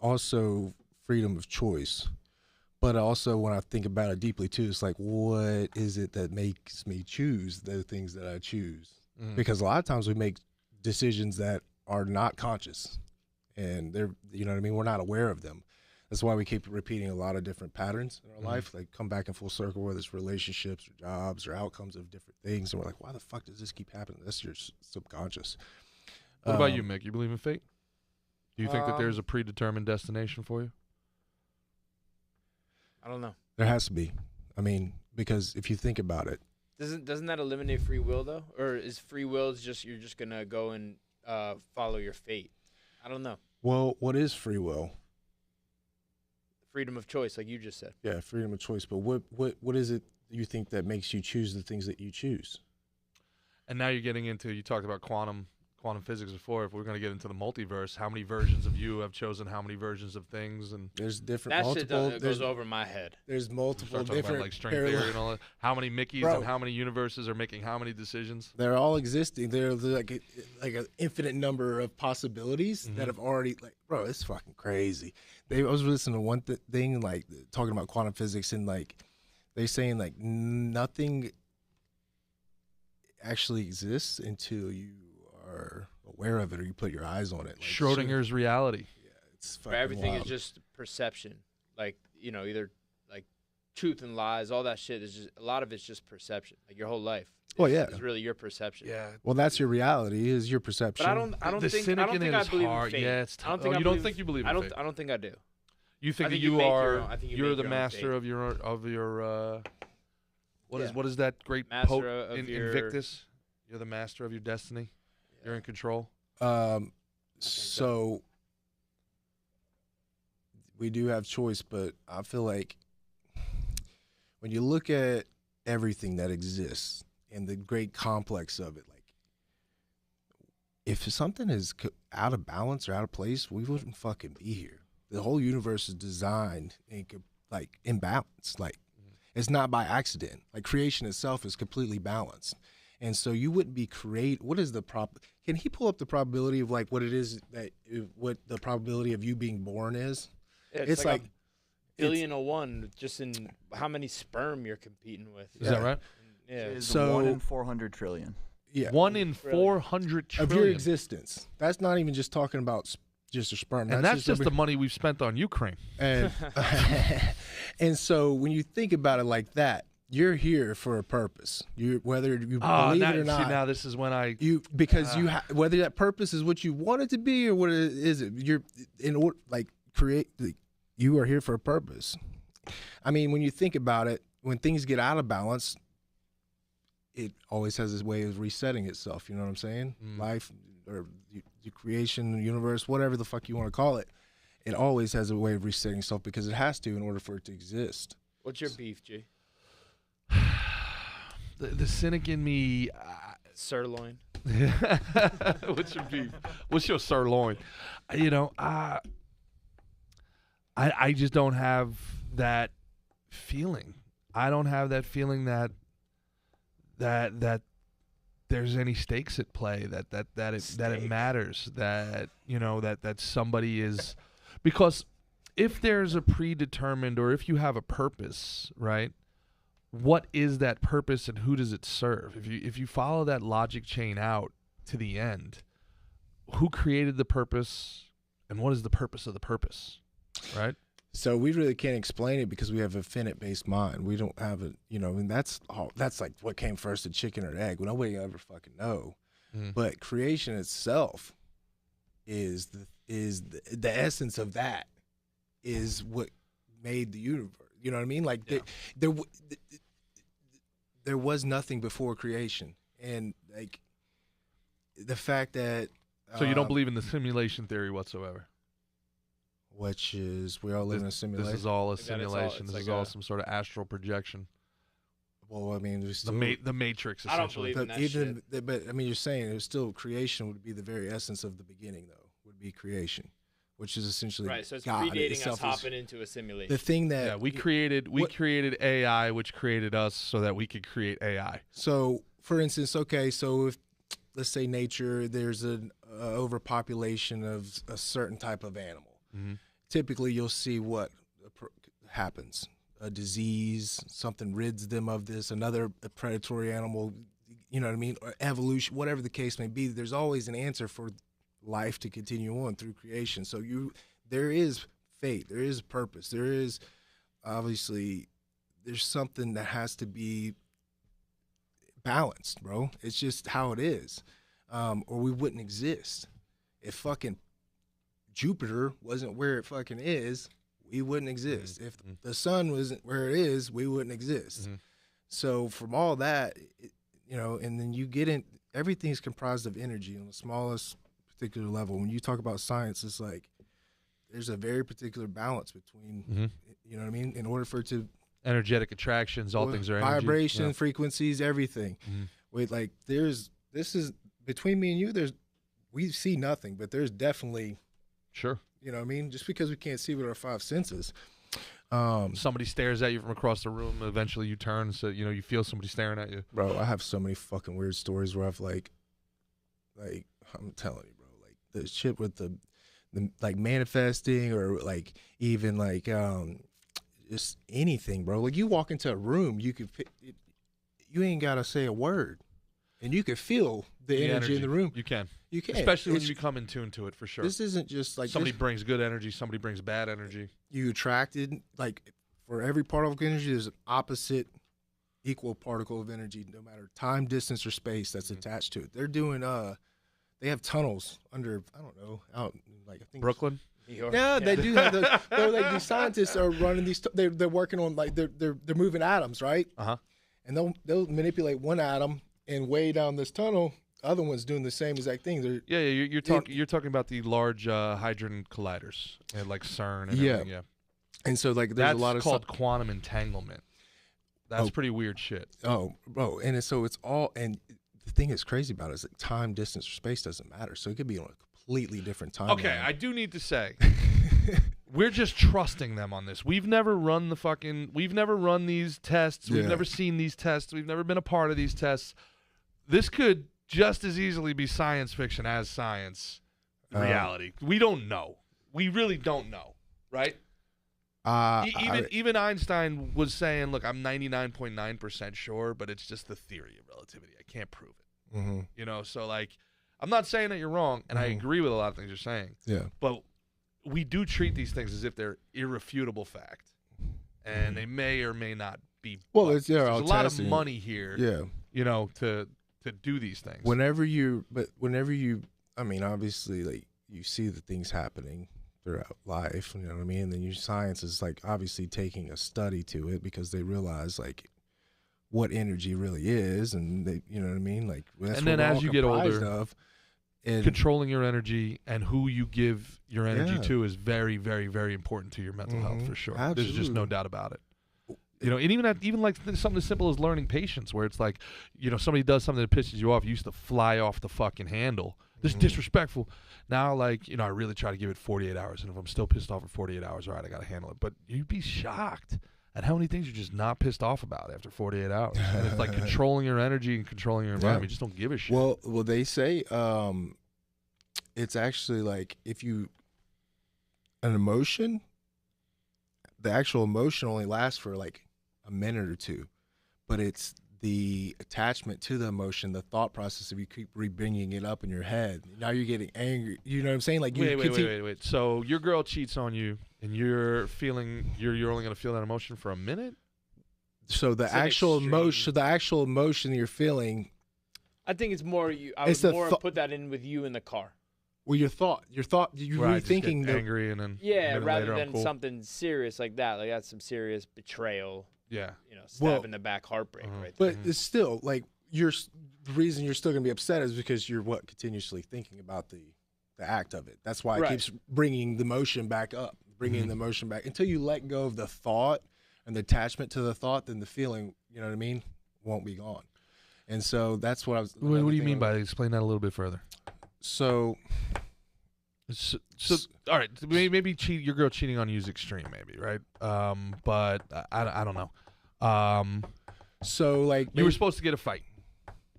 also freedom of choice. But also when I think about it deeply too, it's like, what is it that makes me choose the things that I choose? Because a lot of times we make decisions that are not conscious, and they're, you know what I mean, we're not aware of them. That's why we keep repeating a lot of different patterns in our life, like come back in full circle, whether it's relationships or jobs or outcomes of different things. And we're like, why the fuck does this keep happening? That's your subconscious. What about you, Mick? You believe in fate? Do you think that there's a predetermined destination for you? I don't know. There has to be. I mean, because if you think about it. Doesn't that eliminate free will, though? Or is free will just you're just going to go and follow your fate? I don't know. Well, what is free will? Freedom of choice, like you just said. Yeah, freedom of choice. But what is it you think that makes you choose the things that you choose? And now you're getting into, you talked about quantum physics before. If we're going to get into the multiverse, how many versions of you have chosen how many versions of things? And there's different that multiple. Shit goes over my head. There's multiple different about, like string theory and all that. How many Mickeys and how many universes are making how many decisions? They're all existing. They're like an infinite number of possibilities that have already, like, bro, it's fucking crazy. I was listening to one thing, like talking about quantum physics, and like they're saying like nothing actually exists until you are aware of it or you put your eyes on it. Like, Schrodinger's reality. Yeah, it's fucking everything wild. is just perception. Like, either like truth and lies, all that shit is just, a lot of it's just perception. Like your whole life. It's really your perception. Yeah. Well, that's your reality, is your perception. But I don't think I believe in fate. Yeah, it's I don't think you don't think you believe in fate? I don't think I do. You think that you're the master of your what is that great quote in Invictus? You're the master of your destiny. Yeah. You're in control. So we do have choice, but I feel like when you look at everything that exists and the great complex of it, like if something is out of balance or out of place, we wouldn't fucking be here. The whole universe is designed and like imbalanced. Like it's not by accident. Like creation itself is completely balanced. And so you wouldn't be what is the can he pull up the probability of like what it is what the probability of you being born is? Yeah, it's like a billion to one just in how many sperm you're competing with. Is that right? It's so 1 in 400 trillion. Yeah. 1 in 400 of trillion. your existence. That's not even just talking about just a sperm. And that's just the money we've spent on Ukraine. And and so when you think about it like that, you're here for a purpose. You whether you believe it or not. See, now this is when whether that purpose is what you want it to be or what it isn't. You're in order you are here for a purpose. I mean, when you think about it, when things get out of balance, it always has this way of resetting itself. You know what I'm saying? Life or the creation, the universe, whatever the fuck you want to call it, it always has a way of resetting itself because it has to in order for it to exist. What's your beef, G? The cynic in me. Sirloin. What's your beef? What's your sirloin? You know, I just don't have that feeling. I don't have that feeling that there's any stakes at play, that it matters, that that somebody is, because if there's a predetermined, or if you have a purpose, right? What is that purpose and who does it serve? If you follow that logic chain out to the end, who created the purpose and what is the purpose of the purpose, right? So we really can't explain it because we have a finite-based mind. We don't have and that's like what came first, the chicken or the egg. Well, nobody will ever fucking know. But creation itself is the essence of that, is what made the universe. You know what I mean? Like there was nothing before creation, and like the fact that. So you don't believe in the simulation theory whatsoever? Which is we all live in a simulation. This is all a simulation. This is all some sort of astral projection. Well, I mean, the Matrix. Essentially. I don't believe in that shit. But I mean, you're saying it was still creation would be the very essence of the beginning, though. Would be creation, which is essentially right. So it's God predating us hopping into a simulation. The thing that we created AI, which created us, so that we could create AI. So, for instance, okay, so if let's say nature, there's an overpopulation of a certain type of animal. Typically, you'll see what happens. A disease, something rids them of this, another predatory animal, you know what I mean? Or evolution, whatever the case may be, there's always an answer for life to continue on through creation. So there is fate, there is purpose, there is obviously, there's something that has to be balanced, bro. It's just how it is. Or we wouldn't exist. If fucking Jupiter wasn't where it fucking is, we wouldn't exist. If the sun wasn't where it is, we wouldn't exist. So from all that, and then you get in, everything's comprised of energy on the smallest particular level. When you talk about science, it's like there's a very particular balance between, you know what I mean? In order for it to... Energetic attractions, all things are energy. Vibration, frequencies, everything. Wait, like this is, between me and you, we see nothing, but there's definitely... Sure. You know what I mean? Just because we can't see with our five senses. Somebody stares at you from across the room, eventually you turn, so you feel somebody staring at you. Bro, I have so many fucking weird stories where I've like I'm telling you, bro, like the shit with the like manifesting, or like even like just anything, bro. Like you walk into a room, you ain't gotta say a word, and you can feel the energy in the room. You can. You can. Especially when you come in tune to it, for sure. This isn't just like... Somebody brings good energy, somebody brings bad energy. You attracted, like, for every particle of energy, there's an opposite equal particle of energy, no matter time, distance, or space that's attached to it. They're doing, they have tunnels under, I don't know, out, like, I think... Brooklyn? Yeah, they do have the... like, these scientists are running these... They're working on, like, they're moving atoms, right? And they'll manipulate one atom and way down this tunnel... Other ones doing the same exact thing. You're talking about the large hadron colliders, like CERN and everything. Yeah, and so like there's a lot of called quantum entanglement. That's pretty weird shit. Oh, bro, and so it's all. And the thing that's crazy about it is that time, distance, or space doesn't matter. So it could be on a completely different timeline. Okay, I do need to say, we're just trusting them on this. We've never run these tests. We've never seen these tests. We've never been a part of these tests. This could just as easily be science fiction as science reality. We don't know. We really don't know, right? Even Einstein was saying, look, I'm 99.9% sure, but it's just the theory of relativity. I can't prove it. Mm-hmm. You know, so like, I'm not saying that you're wrong, and I agree with a lot of things you're saying. Yeah. But we do treat these things as if they're irrefutable fact, and they may or may not be. Well, bugs. it's, yeah, there's a lot of testing. money here. Yeah. You know, to do these things. Whenever you, I mean, obviously, like, you see the things happening throughout life, you know what I mean? And then your science is, like, obviously taking a study to it because they realize, like, what energy really is, and they, you know what I mean? Like, that's and what then we're as all you get comprised older, of. And controlling your energy and who you give your energy Yeah. to is very, very, very important to your mental health, for sure. There's just Absolutely. no doubt about it. You know, and even like something as simple as learning patience, where it's like, you know, somebody does something that pisses you off, you used to fly off the fucking handle. This is disrespectful. Now, like, you know, I really try to give it 48 hours, and if I'm still pissed off for 48 hours, all right, I got to handle it. But you'd be shocked at how many things you're just not pissed off about after 48 hours. And it's like controlling your energy and controlling your environment. You just don't give a shit. Well, they say it's actually like if you an emotion, the actual emotion only lasts for like a minute or two, but it's the attachment to the emotion, the thought process. If you keep bringing it up in your head, now you're getting angry. You know what I'm saying? Like, you wait. So your girl cheats on you, and you're feeling you're only gonna feel that emotion for a minute. So the It's an actual extreme. emotion, you're feeling. I think it's more you. I It's would the more thought- put that in with you in the car. Well, your thought, you're Right, just rethinking get angry, and then a Yeah, minute rather later, I'm than cool. something serious like that. Like that's some serious betrayal. Yeah. You know, stab Well, in the back, heartbreak, right? But it's still like the reason you're still gonna be upset is because you're continuously thinking about the act of it. That's why it Right. keeps bringing the emotion back up, bringing the emotion back until you let go of the thought and the attachment to the thought. Then the feeling, you know what I mean, won't be gone. And so that's what I was. What do you mean by that? Explain that a little bit further. So All right, maybe your girl cheating on you is extreme, maybe, right? But I don't know. So like You were supposed to get a fight,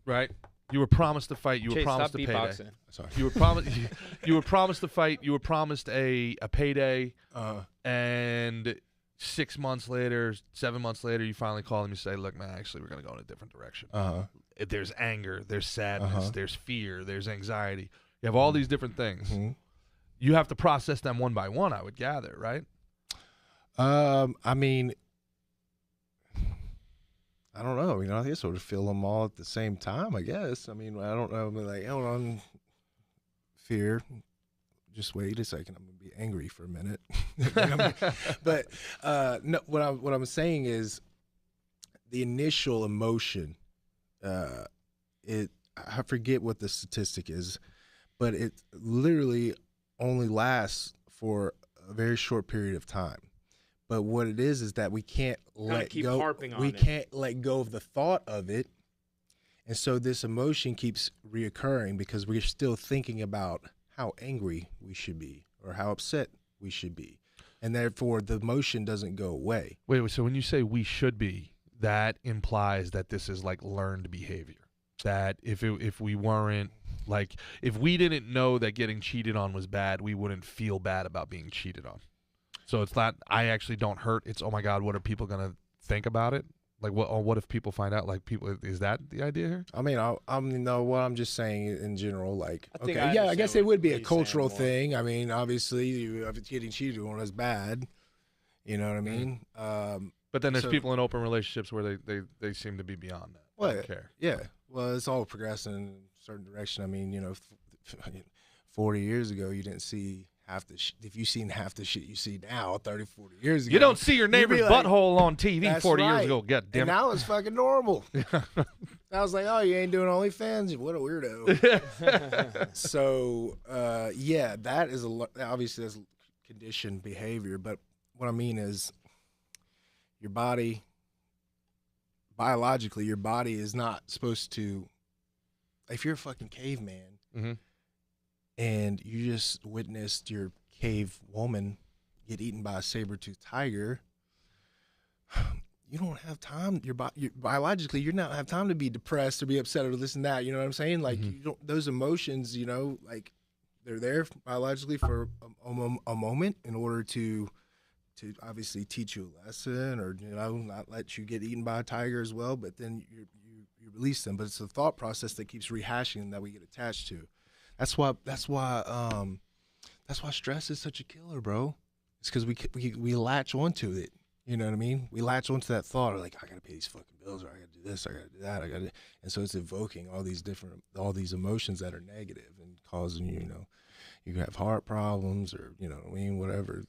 right? You were promised a fight. You were Chase, promised stop a payday. beatboxing. Sorry. You were promised. You were promised a fight. You were promised a payday, and 6 months later, 7 months later, you finally call them. You say, "Look, man, actually, we're gonna go in a different direction." There's anger. There's sadness. There's fear. There's anxiety. You have all these different things. You have to process them one by one, I would gather, right? I mean, I don't know. You know, I guess I would feel them all at the same time. I guess. I mean, I don't know. I mean, like, hold on, fear. Just wait a second. I'm gonna be angry for a minute. But no, what I'm saying is, the initial emotion. I forget what the statistic is, but it literally only lasts for a very short period of time. But what it is that we can't keep go. harping on We it. can't let go of the thought of it, and so this emotion keeps reoccurring because we're still thinking about how angry we should be or how upset we should be, and therefore the emotion doesn't go away. Wait. So when you say we should be, that implies that this is like learned behavior. That if we weren't, like, if we didn't know that getting cheated on was bad, we wouldn't feel bad about being cheated on. So it's not, I actually don't hurt. It's, oh my God, what are people gonna think about it? Like, what if people find out? Like, people, is that the idea here? I mean, no. What I'm just saying in general, like, I think okay, I yeah, I understand guess what it would be a he's saying cultural more. thing. I mean, obviously, if it's getting cheated on is bad. You know what I mean? But then there's So- people in open relationships where they seem to be beyond that. They don't care. Yeah. Well, it's all progressing in a certain direction. I mean, you know, 40 years ago, you didn't see half the if you seen half the shit you see now, 30, 40 years ago. You don't see your you'd be neighbor's like, butthole on TV "That's 40 years right." ago. God damn And it. now it's fucking normal. I was like, oh, you ain't doing OnlyFans? What a weirdo. So, yeah, that is obviously that's conditioned behavior. But what I mean is your body, biologically, your body is not supposed to, if you're a fucking caveman Mhm. and you just witnessed your cave woman get eaten by a saber-toothed tiger, you don't have time. Biologically, you don't have time to be depressed or be upset or this and that. You know what I'm saying? Like, you don't, those emotions, you know, like they're there biologically for a moment in order to obviously teach you a lesson or, you know, not let you get eaten by a tiger as well. But then your release them, but it's the thought process that keeps rehashing them that we get attached to. That's why stress is such a killer, bro. It's because we latch onto it. You know what I mean? We latch onto that thought of like, I gotta pay these fucking bills, or I gotta do this, I gotta do that, and so it's evoking all these emotions that are negative and causing you, you can have heart problems, or whatever,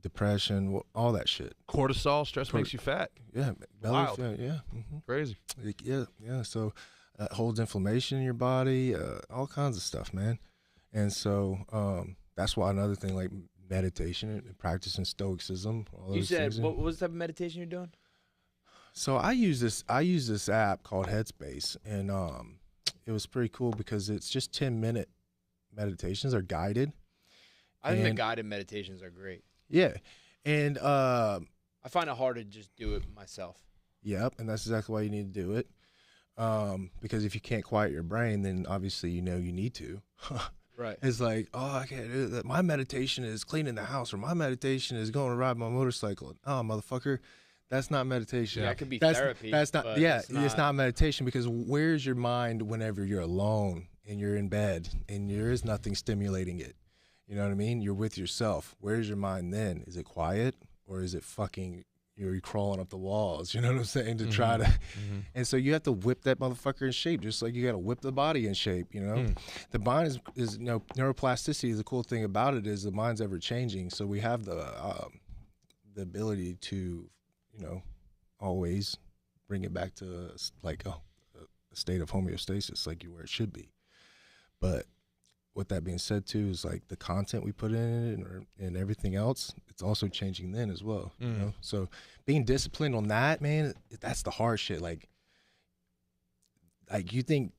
depression, all that shit. Cortisol, stress makes you fat. Yeah, belly Wild. fat, yeah, Crazy. yeah. So that holds inflammation in your body, all kinds of stuff, man. And so that's why another thing like meditation and practicing stoicism. All You those said things. what was the type of meditation you're doing? So I use this app called Headspace, and it was pretty cool because it's just 10-minute meditations are guided. I think the guided meditations are great. Yeah, and I find it hard to just do it myself. yep, and that's exactly why you need to do it. Because if you can't quiet your brain, then obviously you need to. Right. It's like, oh, I can't do that. My meditation is cleaning the house, or my meditation is going to ride my motorcycle. Oh, motherfucker, that's not meditation. That could be That's therapy. That's not. but Yeah, it's not meditation, because where's your mind whenever you're alone and you're in bed and there is nothing stimulating it? You know what I mean? You're with yourself. Where's your mind then? Is it quiet, or is it fucking? You're crawling up the walls, you know what I'm saying, to try to, and so you have to whip that motherfucker in shape, just like you got to whip the body in shape, The mind is neuroplasticity. The cool thing about it is the mind's ever changing, so we have the ability to, always bring it back to like a state of homeostasis, like where it should be. But with that being said, too, is like the content we put in it and everything else, it's also changing then as well. So being disciplined on that, man, that's the hard shit. Like you think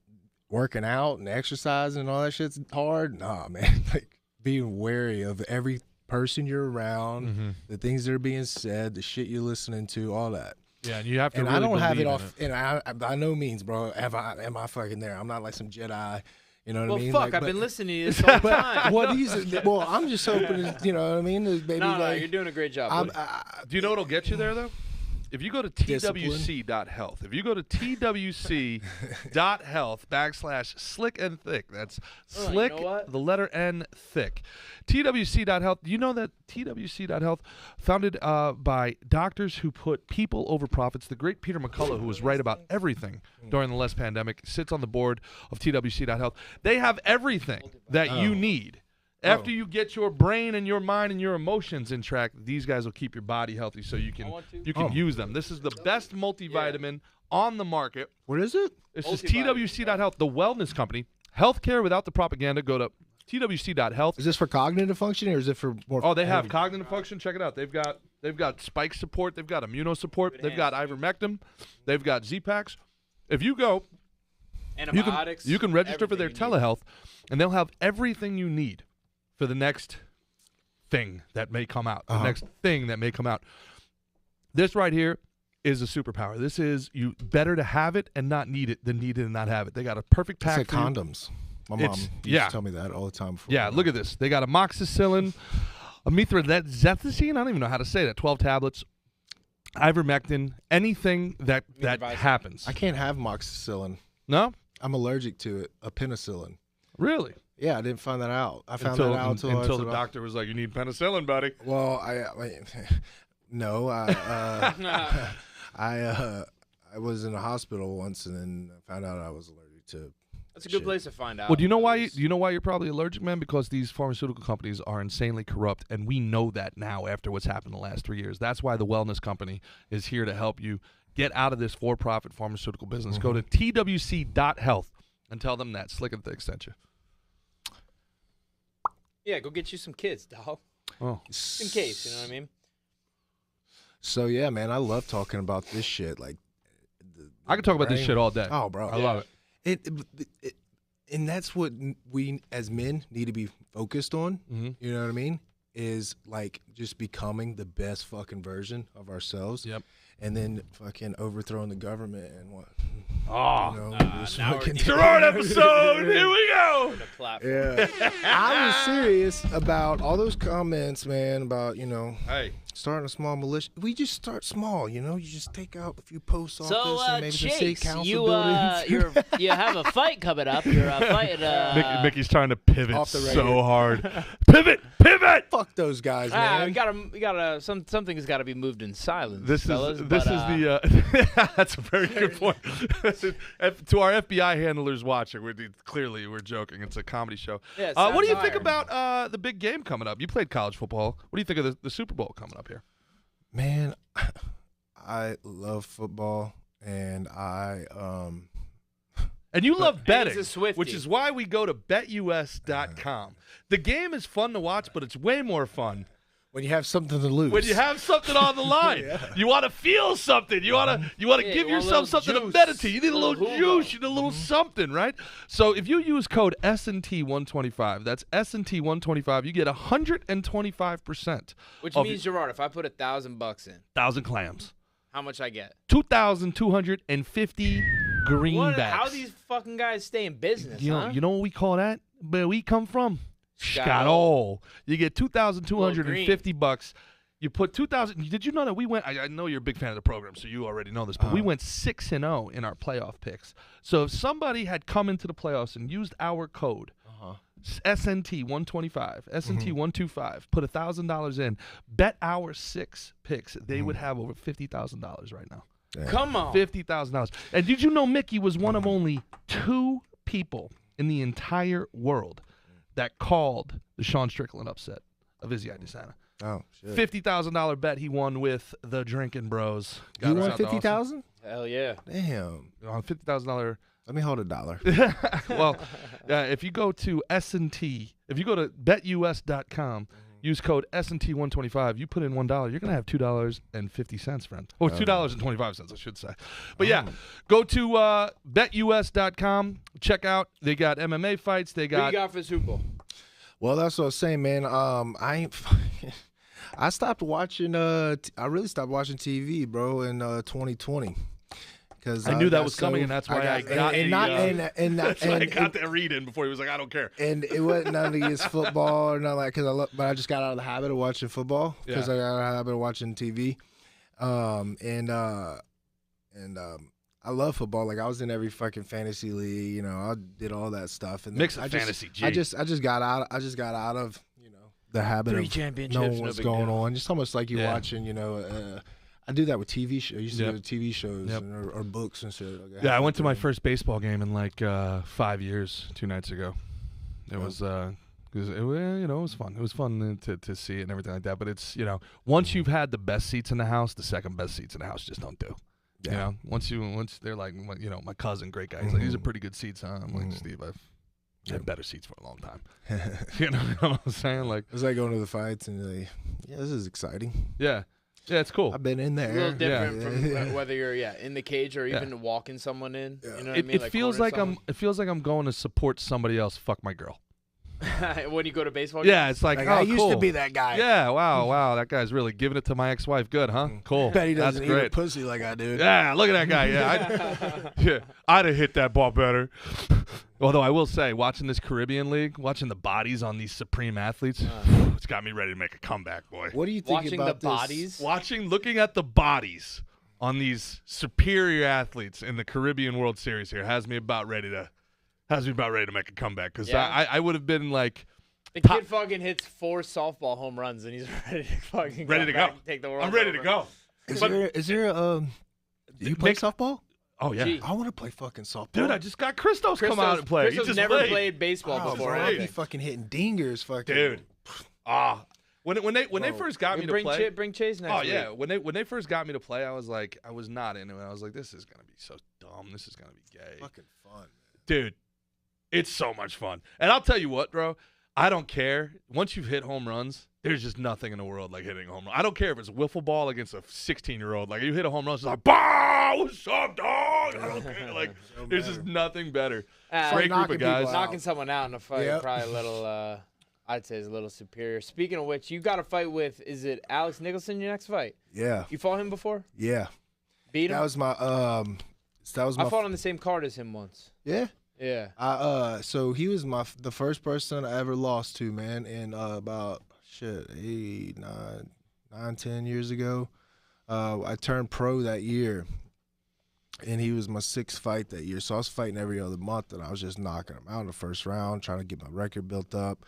working out and exercising and all that shit's hard? Nah, man. Like being wary of every person you're around, the things that are being said, the shit you're listening to, all that. Yeah, and you have to. And really I don't have it believe off. in And by no means, bro, am I fucking there? I'm not like some Jedi. You know what well, I mean? fuck, Like, I've been listening to you this whole time. Well, I'm just hoping, you know what I mean? Maybe No, you're doing a great job. Do you know what'll get you there, though? If you go to Discipline. TWC.health, if you go to TWC.health /slick and thick, that's slick, you know what? the letter N, thick. TWC.health, do you know that TWC.health, founded by doctors who put people over profits? The great Peter McCullough, who was right about everything during the last pandemic, sits on the board of TWC.health. They have everything that you need. After you get your brain and your mind and your emotions in track, these guys will keep your body healthy so you can use them. This is the best multivitamin on the market. What is it? This is TWC.health, the wellness company. Healthcare without the propaganda. Go to TWC.health. Is this for cognitive functioning, or is it for more? Oh, they have cognitive function. Check it out. They've got spike support. They've got immunosupport. They've got ivermectin. They've got Z-Packs. If you go, Antibiotics. you can register for their everything you need. telehealth, and they'll have everything you need for the next thing that may come out. The next thing that may come out. This right here is a superpower. This is better to have it and not need it than need it and not have it. They got a perfect pack. It's like condoms. My mom used to tell me that all the time. Yeah, look at this. They got amoxicillin, amethylzethicine. I don't even know how to say that. 12 tablets, ivermectin, anything that happens. I can't have amoxicillin. No? I'm allergic to it. A penicillin. Really? Yeah, I didn't find that out. I found that out until the doctor was like, "You need penicillin, buddy." Well, no, I was in a hospital once, and then I found out I was allergic to. That's a good place to find out. Well, do you know why? You know why you're probably allergic, man? Because these pharmaceutical companies are insanely corrupt, and we know that now after what's happened the last 3 years. That's why the wellness company is here to help you get out of this for-profit pharmaceutical business. Go to TWC.health and tell them that Slick and Thick sent you. Yeah, go get you some kids, dog. Oh, Just in case, you know what I mean? So yeah, man, I love talking about this shit. Like, I could talk about this brain. shit all day. Oh, bro, I love it. And that's what we as men need to be focused on. You know what I mean? Is like just becoming the best fucking version of ourselves. Yep. And then fucking overthrowing the government and what? Oh, just now we're fucking deep. Gerard episode. Here we go. The platform. Yeah. I was serious about all those comments, man, about, Hey, starting a small militia. We just start small, you know. You just take out a few post office So, and maybe some city Chase, council buildings. you have a fight coming up. You're fighting. Mickey's trying to pivot Off the so radio. hard. Pivot! Fuck those guys, man. We gotta. Something's got to be moved in silence. This fellas, is but, the that's a very good point. To our FBI handlers watching, we're joking. It's a comedy show. Yeah, What do you sounds think higher. about the big game coming up? You played college football. What do you think of the Super Bowl coming up here? Man, I love football, and And you love betting, he's a Swiftie. which is why we go to BetUS.com. The game is fun to watch, but it's way more fun when you have something to lose. when you have something on the line. You want to feel something. You want to give you want a yourself little something to juice. meditate. You need a Little little Hugo. juice. You need a little something, right? So if you use code SNT125, that's SNT125, you get 125%. Which of means, Gerard, if I put $1,000 in, 1,000 clams. how much I get? 2,250 greenbacks. How these fucking guys stay in business? You know, huh? you know what we call that? Where we come from? Scott. Scott. You get $2,250. You put 2,000. Did you know that we went? I know you're a big fan of the program, so you already know this. But we went 6-0 in our playoff picks. So if somebody had come into the playoffs and used our code SNT125, SNT125, put $1,000 in, bet our 6 picks, they would have over $50,000 right now. Come on. $50,000. And did you know Mickey was one of only 2 people in the entire world that called the Sean Strickland upset of Izzy Adesanya? Oh shit! $50,000 bet he won with the Drinking Bros. You won 50,000? Hell yeah. Damn. On $50,000. Let me hold $1. Well, if you go to SNT, if you go to betus.com, use code SNT125, you put in $1, you're going to have $2.50, friend. Or $2.25, I should say. But yeah, go to betus.com, check out. They got MMA fights. They Who got. you got for Super Bowl? Well, that's what I was saying, man. I stopped watching. I really stopped watching TV, bro, in 2020. Because I knew that was coming, and that's why I got that read in before he was like, I don't care. And it wasn't nothing against football or nothing like but I just got out of the habit of watching football because I got out of the habit of watching TV. I love football. Like I was in every fucking fantasy league. You know, I did all that stuff. And Mix of fantasy. G. I just got out. I just got out of the habit 3 of championships, knowing no what's big going deal. on. Just almost like you're watching. I do that with TV shows. I used to Yep. go to TV shows Yep. or books and shit. Like Yeah, I went to my first baseball game in like 5 years, 2 nights ago. It was, it was fun. It was fun to see it and everything like that. But it's, once you've had the best seats in the house, the second best seats in the house just don't do. Yeah. You know, once they're like, my cousin, great guy. He's like, these are pretty good seats, huh? I'm like, Steve, I've had better seats for a long time. You know what I'm saying? Like, It's like going to the fights and you're like, yeah, this is exciting. yeah, it's cool. I've been in there. It's a little different Yeah. from whether you're in the cage or even walking someone in. Yeah. You know what I mean? It feels corner like it feels like I'm going to support somebody else. Fuck my girl. when you go to baseball games? Yeah, it's like, Like, oh, I used cool. to be that guy. Yeah, wow, that guy's really giving it to my ex-wife. Good, huh? Cool. Bet he That's doesn't eat a great. pussy like I do. Yeah, look at that guy. Yeah, I'd have hit that ball better. Although I will say, watching this Caribbean League, watching the bodies on these supreme athletes, it's got me ready to make a comeback, boy. What do you think Watching about the this? bodies? Looking at the bodies on these superior athletes in the Caribbean World Series here has me about ready to make a comeback because Yeah. I would have been like. The kid fucking hits 4 softball home runs and he's ready to fucking Ready to come back go. and take the world. I'm ready over. to go. Is there do you play softball? Oh yeah, Gee. I want to play fucking softball. dude, I just got Christos come out and play. He Christos just never played. played baseball Oh, before. bro, I I be think. fucking hitting dingers, fucking Dude. When they first got me to Bring play. Bring Chase next Oh week. yeah, when they first got me to play, I was not into it. I was like, this is gonna be so dumb. This is gonna be gay, fucking fun. dude. It's so much fun, and I'll tell you what, bro. I don't care. Once you've hit home runs, there's just nothing in the world like hitting a home run. I don't care if it's a wiffle ball against a 16-year-old. Like you hit a home run, it's like, "Bah, what's up, dog?" I don't care. Like there's just nothing better. Great group knocking of guys. people out. Knocking someone out in a fight, Yep. probably a little. I'd say is a little superior. Speaking of which, you got to fight with. Is it Alex Nicholson? Your next fight? Yeah, You fought him before? yeah. Beat him? That was my I fought on the same card as him once. yeah. Yeah. So he was the first person I ever lost to, man, in about 8, 9, 9-10 years ago. I turned pro that year, and he was my 6th fight that year. So I was fighting every other month, and I was just knocking him out in the first round, trying to get my record built up.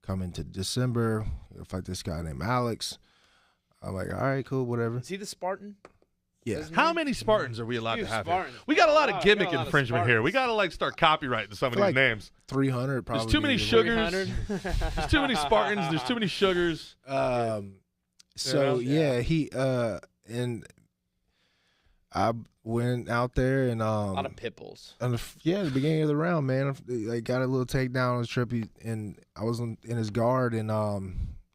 Coming to December, I'll fight this guy named Alex. I'm like, all right, cool, whatever. Is he the Spartan? Yeah. How many Spartans are we allowed Few to have here? Spartans. We got a lot Wow, of we got gimmick a lot of infringement here. We got to like start copyrighting some of these like names. 300 probably. There's too many either way. sugars. 300? There's too many Spartans. There's too many sugars. So Yeah. he and I went out there and A lot of pit bulls. at the beginning of the round, man, I got a little takedown on his trip, and I was in his guard, and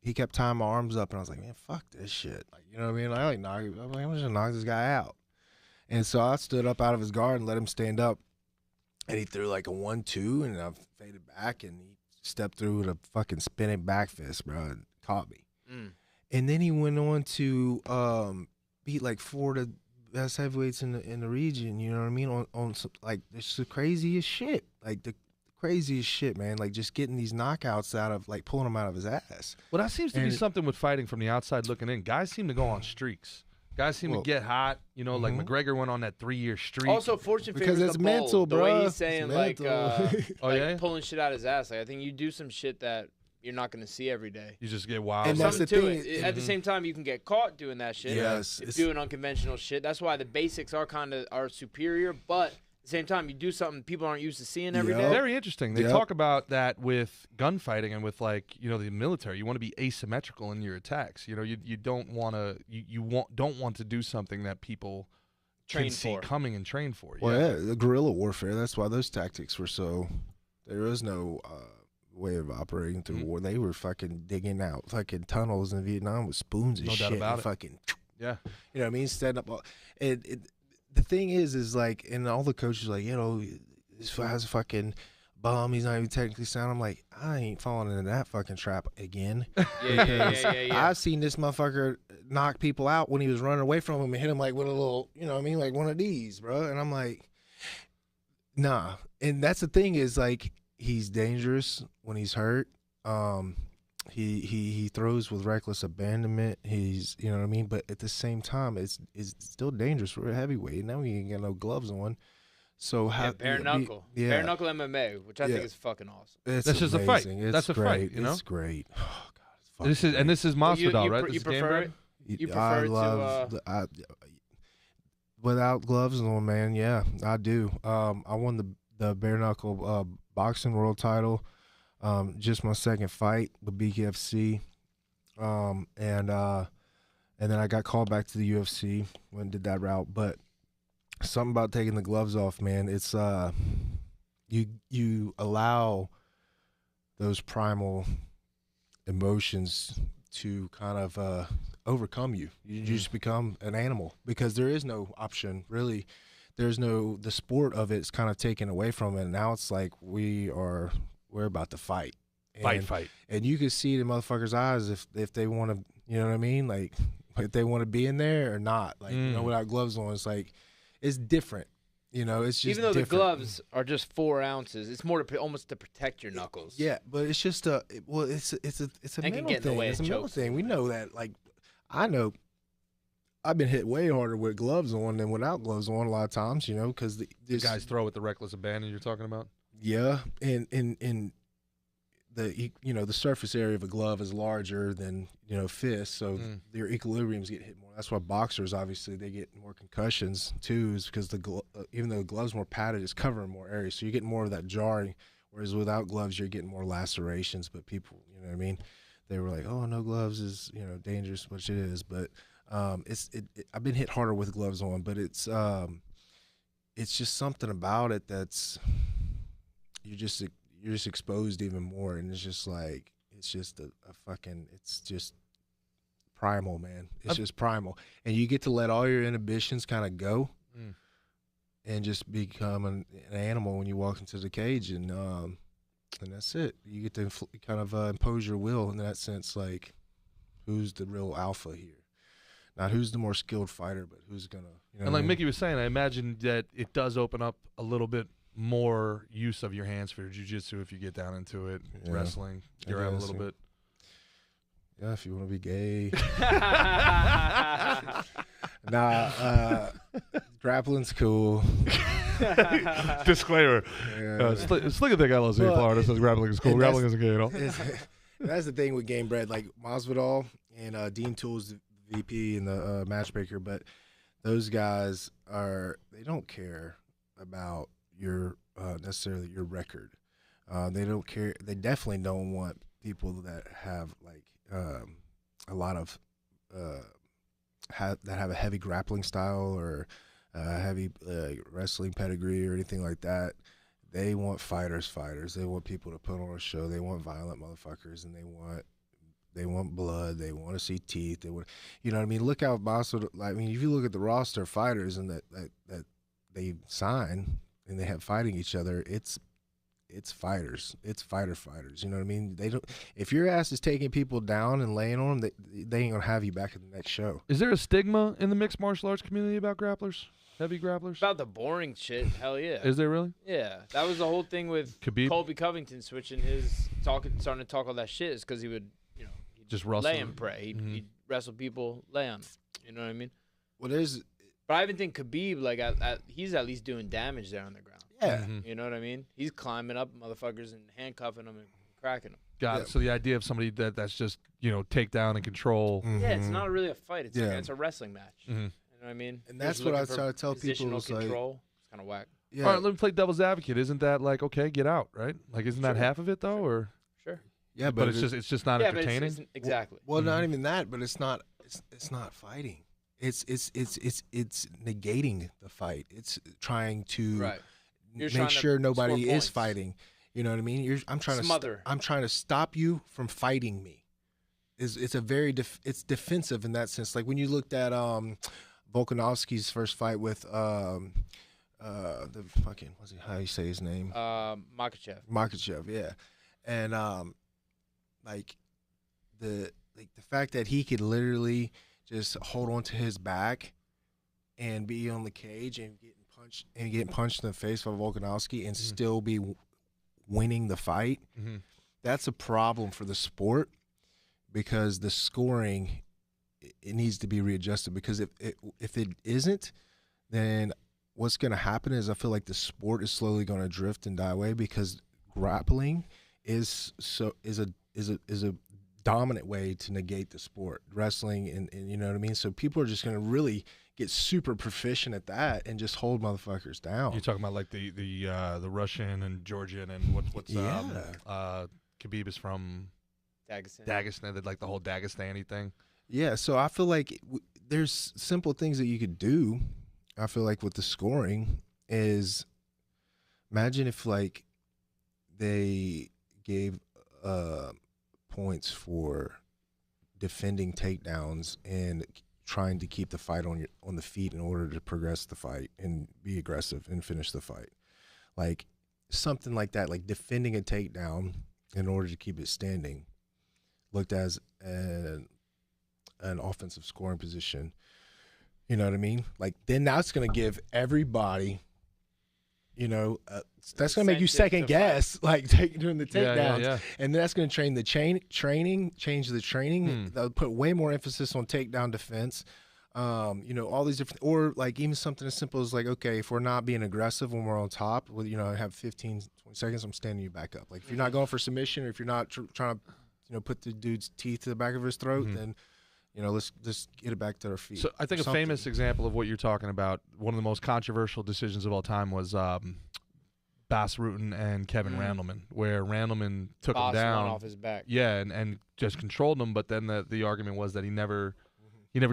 he kept tying my arms up, and I was like, man, fuck this shit, like, you know what I mean? Like, I'm just gonna knock this guy out. And so I stood up out of his guard and let him stand up, and he threw like a 1-2, and I faded back, and he stepped through with a fucking spinning back fist, bro, and caught me. And then he went on to beat like 4 of the best heavyweights in the region. You know what I mean? On some, like, it's the craziest shit. Like the craziest shit, man. Like just getting these knockouts out of, like, pulling them out of his ass. Well, that seems to be something with fighting from the outside looking in. Guys seem to go on streaks. Guys seem to get hot. You know, like McGregor went on that 3-year streak. Also, fortune Because favors it's the bold. mental, The bro. way he's It's saying, mental. like pulling shit out of his ass. Like, I think you do some shit that you're not going to see every day. You just get wild. And that's the Something to thing. it. At the same time, you can get caught doing that shit. Yes. Doing unconventional shit. That's why the basics are superior, but at the same time, you do something people aren't used to seeing every day. Very interesting. They Yep. talk about that with gunfighting and with, like, you know, the military. You want to be asymmetrical in your attacks. You know, you don't want to don't want to do something that people Train can see for. coming and train for. Well, yeah, the guerrilla warfare. That's why those tactics were so. There was no way of operating through war. They were fucking digging out fucking tunnels in Vietnam with spoons and No doubt shit. about and it. fucking, Yeah. you know what I mean? Setting up all. The thing is like, and all the coaches like, you know, this guy's a fucking bum. He's not even technically sound. I'm like, I ain't falling into that fucking trap again. Yeah. I've seen this motherfucker knock people out when he was running away from him and hit him like with a little, you know what I mean, like one of these, bro. And I'm like, nah. And that's the thing is, like, he's dangerous when he's hurt. He throws with reckless abandonment. He's, you know what I mean. But at the same time, it's still dangerous for a heavyweight. Now he ain't got no gloves on. So how bare knuckle. Bare knuckle MMA, which I think is fucking awesome. It's That's just a fight. amazing. It's That's a great. fight, you know? It's great. Oh God, it's This is Masvidal, right? This You is Game prefer Bread? it? You prefer it to without gloves on, man. Yeah, I do. I won the bare knuckle boxing world title. Just my second fight with BKFC, and then I got called back to the UFC when I did that route. But something about taking the gloves off, man. It's you allow those primal emotions to kind of overcome you. You just become an animal because there is no option really. There's no, the sport of it's kind of taken away from it. And now it's like we're about to fight. Fight. And you can see the motherfuckers' eyes if they want to, you know what I mean? Like if they want to be in there or not. Like, you know, without gloves on, it's like, it's different. You know, it's just even though different. the gloves are just 4 ounces, it's more almost to protect your knuckles. Yeah, but it's just it's a And can mental get in the thing. way It's of a mental chokes. thing. We know that. Like, I know I've been hit way harder with gloves on than without gloves on a lot of times. You know, because The guys throw with the reckless abandon you're talking about? Yeah, and the, you know, the surface area of a glove is larger than, you know, fists, so their equilibriums get hit more. That's why boxers, obviously, they get more concussions too, is because even though the glove's more padded, it's covering more areas, so you're getting more of that jarring. Whereas without gloves, you're getting more lacerations. But people, you know what I mean, they were like, "Oh, no gloves is, you know, dangerous," which it is. But I've been hit harder with gloves on, but it's just something about it that's you're just exposed even more, and it's just like it's just it's just primal, man. It's just primal, and you get to let all your inhibitions kind of go, and just become an animal when you walk into the cage, and that's it. You get to kind of impose your will in that sense, like who's the real alpha here, not who's the more skilled fighter, but who's gonna. You know And what I like mean? Mickey was saying, I imagine that it does open up a little bit more use of your hands for jiu-jitsu if you get down into it, Yeah, wrestling, I you're out a guess, little yeah. bit. Yeah, if you want to be gay. Nah, grappling's cool. Disclaimer. Yeah. Slick and Thick LLC, Well, Florida says grappling is cool. and Grappling isn't gay at all. That's the thing with Game Bread, like Masvidal and Dean Tools, the VP and the matchmaker, but those guys they don't care about your necessarily your record. They don't care. They definitely don't want people that have like a lot of that have a heavy grappling style or heavy wrestling pedigree or anything like that. They want fighters. They want people to put on a show. They want violent motherfuckers, and they want blood. They want to see teeth. They want, you know what I mean? Look how Boston. I mean, if you look at the roster of fighters and that they sign and they have fighting each other, it's fighters. It's fighters. You know what I mean? They don't. If your ass is taking people down and laying on them, they ain't gonna have you back at the next show. Is there a stigma in the mixed martial arts community about grapplers? Heavy grapplers? About the boring shit, hell yeah. Is there really? Yeah, that was the whole thing with Khabib? Colby Covington switching his starting to talk all that shit is because he would, he'd Just wrestle. lay and pray. He'd wrestle people, lay on them. You know what I mean? Well, there's But I even think Khabib, like, he's at least doing damage there on the ground. yeah. You know what I mean? He's climbing up motherfuckers and handcuffing them and cracking them. Got it. So the idea of somebody that's just, take down and control. Yeah, it's not really a fight. It's Yeah. it's a wrestling match. You know what I mean? And that's Just what I looking try for to tell people. positional It's like, control. It's kind of whack. yeah, All right, let me play devil's advocate. Isn't that like, okay, get out, right? Like, isn't that Sure. half of it though, or? Sure. yeah, But it's just not Yeah, but entertaining. it's exactly. well, not even that, but it's not fighting. It's negating the fight. It's trying to Right. You're make trying to sure nobody score is points. fighting. You know what I mean? I'm trying Smother. I'm trying to stop you from fighting me. It's a very it's defensive in that sense. Like when you looked at Volkanovski's first fight with the fucking how you say his name? Makachev. Yeah, and like the fact that he could literally just hold on to his back and be on the cage and getting punched in the face by Volkanovski and still be winning the fight. That's a problem for the sport because the scoring it needs to be readjusted because if it isn't, then what's going to happen is I feel like the sport is slowly going to drift and die away because grappling is a dominant way to negate the sport, wrestling and you know what I mean. So people are just going to really get super proficient at that and just hold motherfuckers down. You're talking about like the Russian and Georgian and what's Khabib is from Dagestan, like the whole Dagestani thing. Yeah, so I feel like there's simple things that you could do. I feel like with the scoring is, imagine if like they gave points for defending takedowns and trying to keep the fight on the feet in order to progress the fight and be aggressive and finish the fight, like something like that, like defending a takedown in order to keep it standing, looked as an offensive scoring position. You know what I mean? Like then that's going to give everybody, that's going to make you second guess, like doing the takedowns, and that's going to train the change the training. They'll put way more emphasis on takedown defense. All these different, or like even something as simple as like, okay, if we're not being aggressive when we're on top, I have 15, 20 seconds, I'm standing you back up. Like if you're not going for submission or if you're not trying to, put the dude's teeth to the back of his throat, then let's just get it back to our feet. So I think a famous example of what you're talking about, one of the most controversial decisions of all time was Bas Rutten and Kevin Randleman, where Randleman took him down off his back. Yeah, and just controlled him. But then the argument was that he never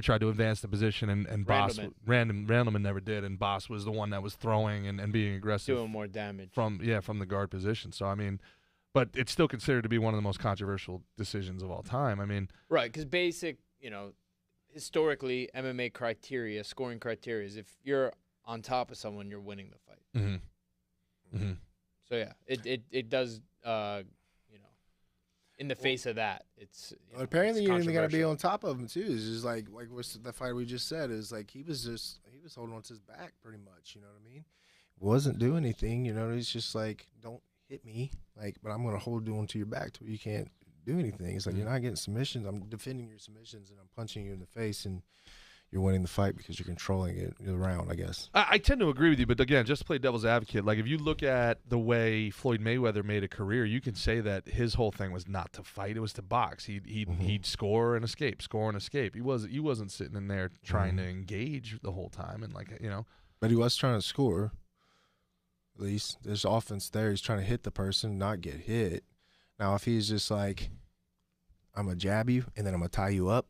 tried to advance the position, and Randleman never did, and Bas was the one that was throwing and being aggressive, doing more damage from the guard position. So I mean, but it's still considered to be one of the most controversial decisions of all time. I mean, right? Because basic, historically, MMA scoring criteria is if you're on top of someone, you're winning the fight. So yeah, it does. In the face of that, it's apparently you're even gonna be on top of him too. It's just like what's the fight we just said is like he was holding on to his back pretty much. You know what I mean? Wasn't doing anything. He's just like, don't hit me, like, but I'm gonna hold on to your back till you can't do anything. It's like you're not getting submissions. I'm defending your submissions, and I'm punching you in the face, and you're winning the fight because you're controlling it around, I guess. I tend to agree with you, but again, just to play devil's advocate, like if you look at the way Floyd Mayweather made a career, you can say that his whole thing was not to fight; it was to box. He'd score and escape, score and escape. He wasn't sitting in there trying to engage the whole time, and But he was trying to score. At least there's offense there. He's trying to hit the person, not get hit. Now, if he's just like, I'm gonna jab you and then I'm gonna tie you up,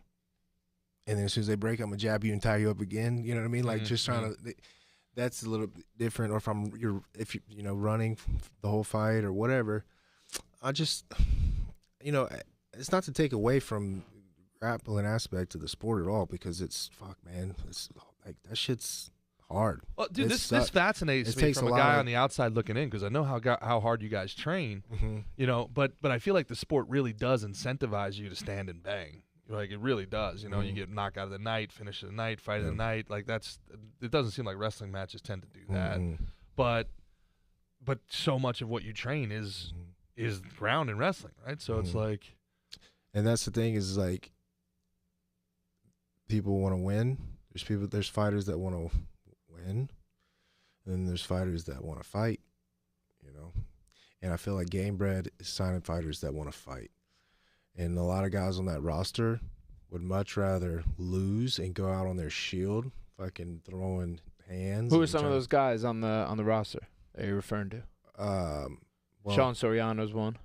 and then as soon as they break, I'm gonna jab you and tie you up again. You know what I mean? Like just trying to. That's a little bit different. Or if you running the whole fight or whatever, I just it's not to take away from grappling aspect of the sport at all, because it's man, it's like that shit's hard. Well, dude, this fascinates me from a guy on the outside looking in, because I know how hard you guys train. But I feel like the sport really does incentivize you to stand and bang. Like it really does. You get knockout of the night, finish of the night, fight of the night. Like it doesn't seem like wrestling matches tend to do that. But so much of what you train is ground and wrestling, right? So it's like, and that's the thing is like, people want to win. There's fighters that want to win, and then there's fighters that want to fight. And I feel like Gamebred is signing fighters that want to fight. And a lot of guys on that roster would much rather lose and go out on their shield, fucking throwing hands. Who are some of those guys on the roster that you're referring to? Sean Soriano's one.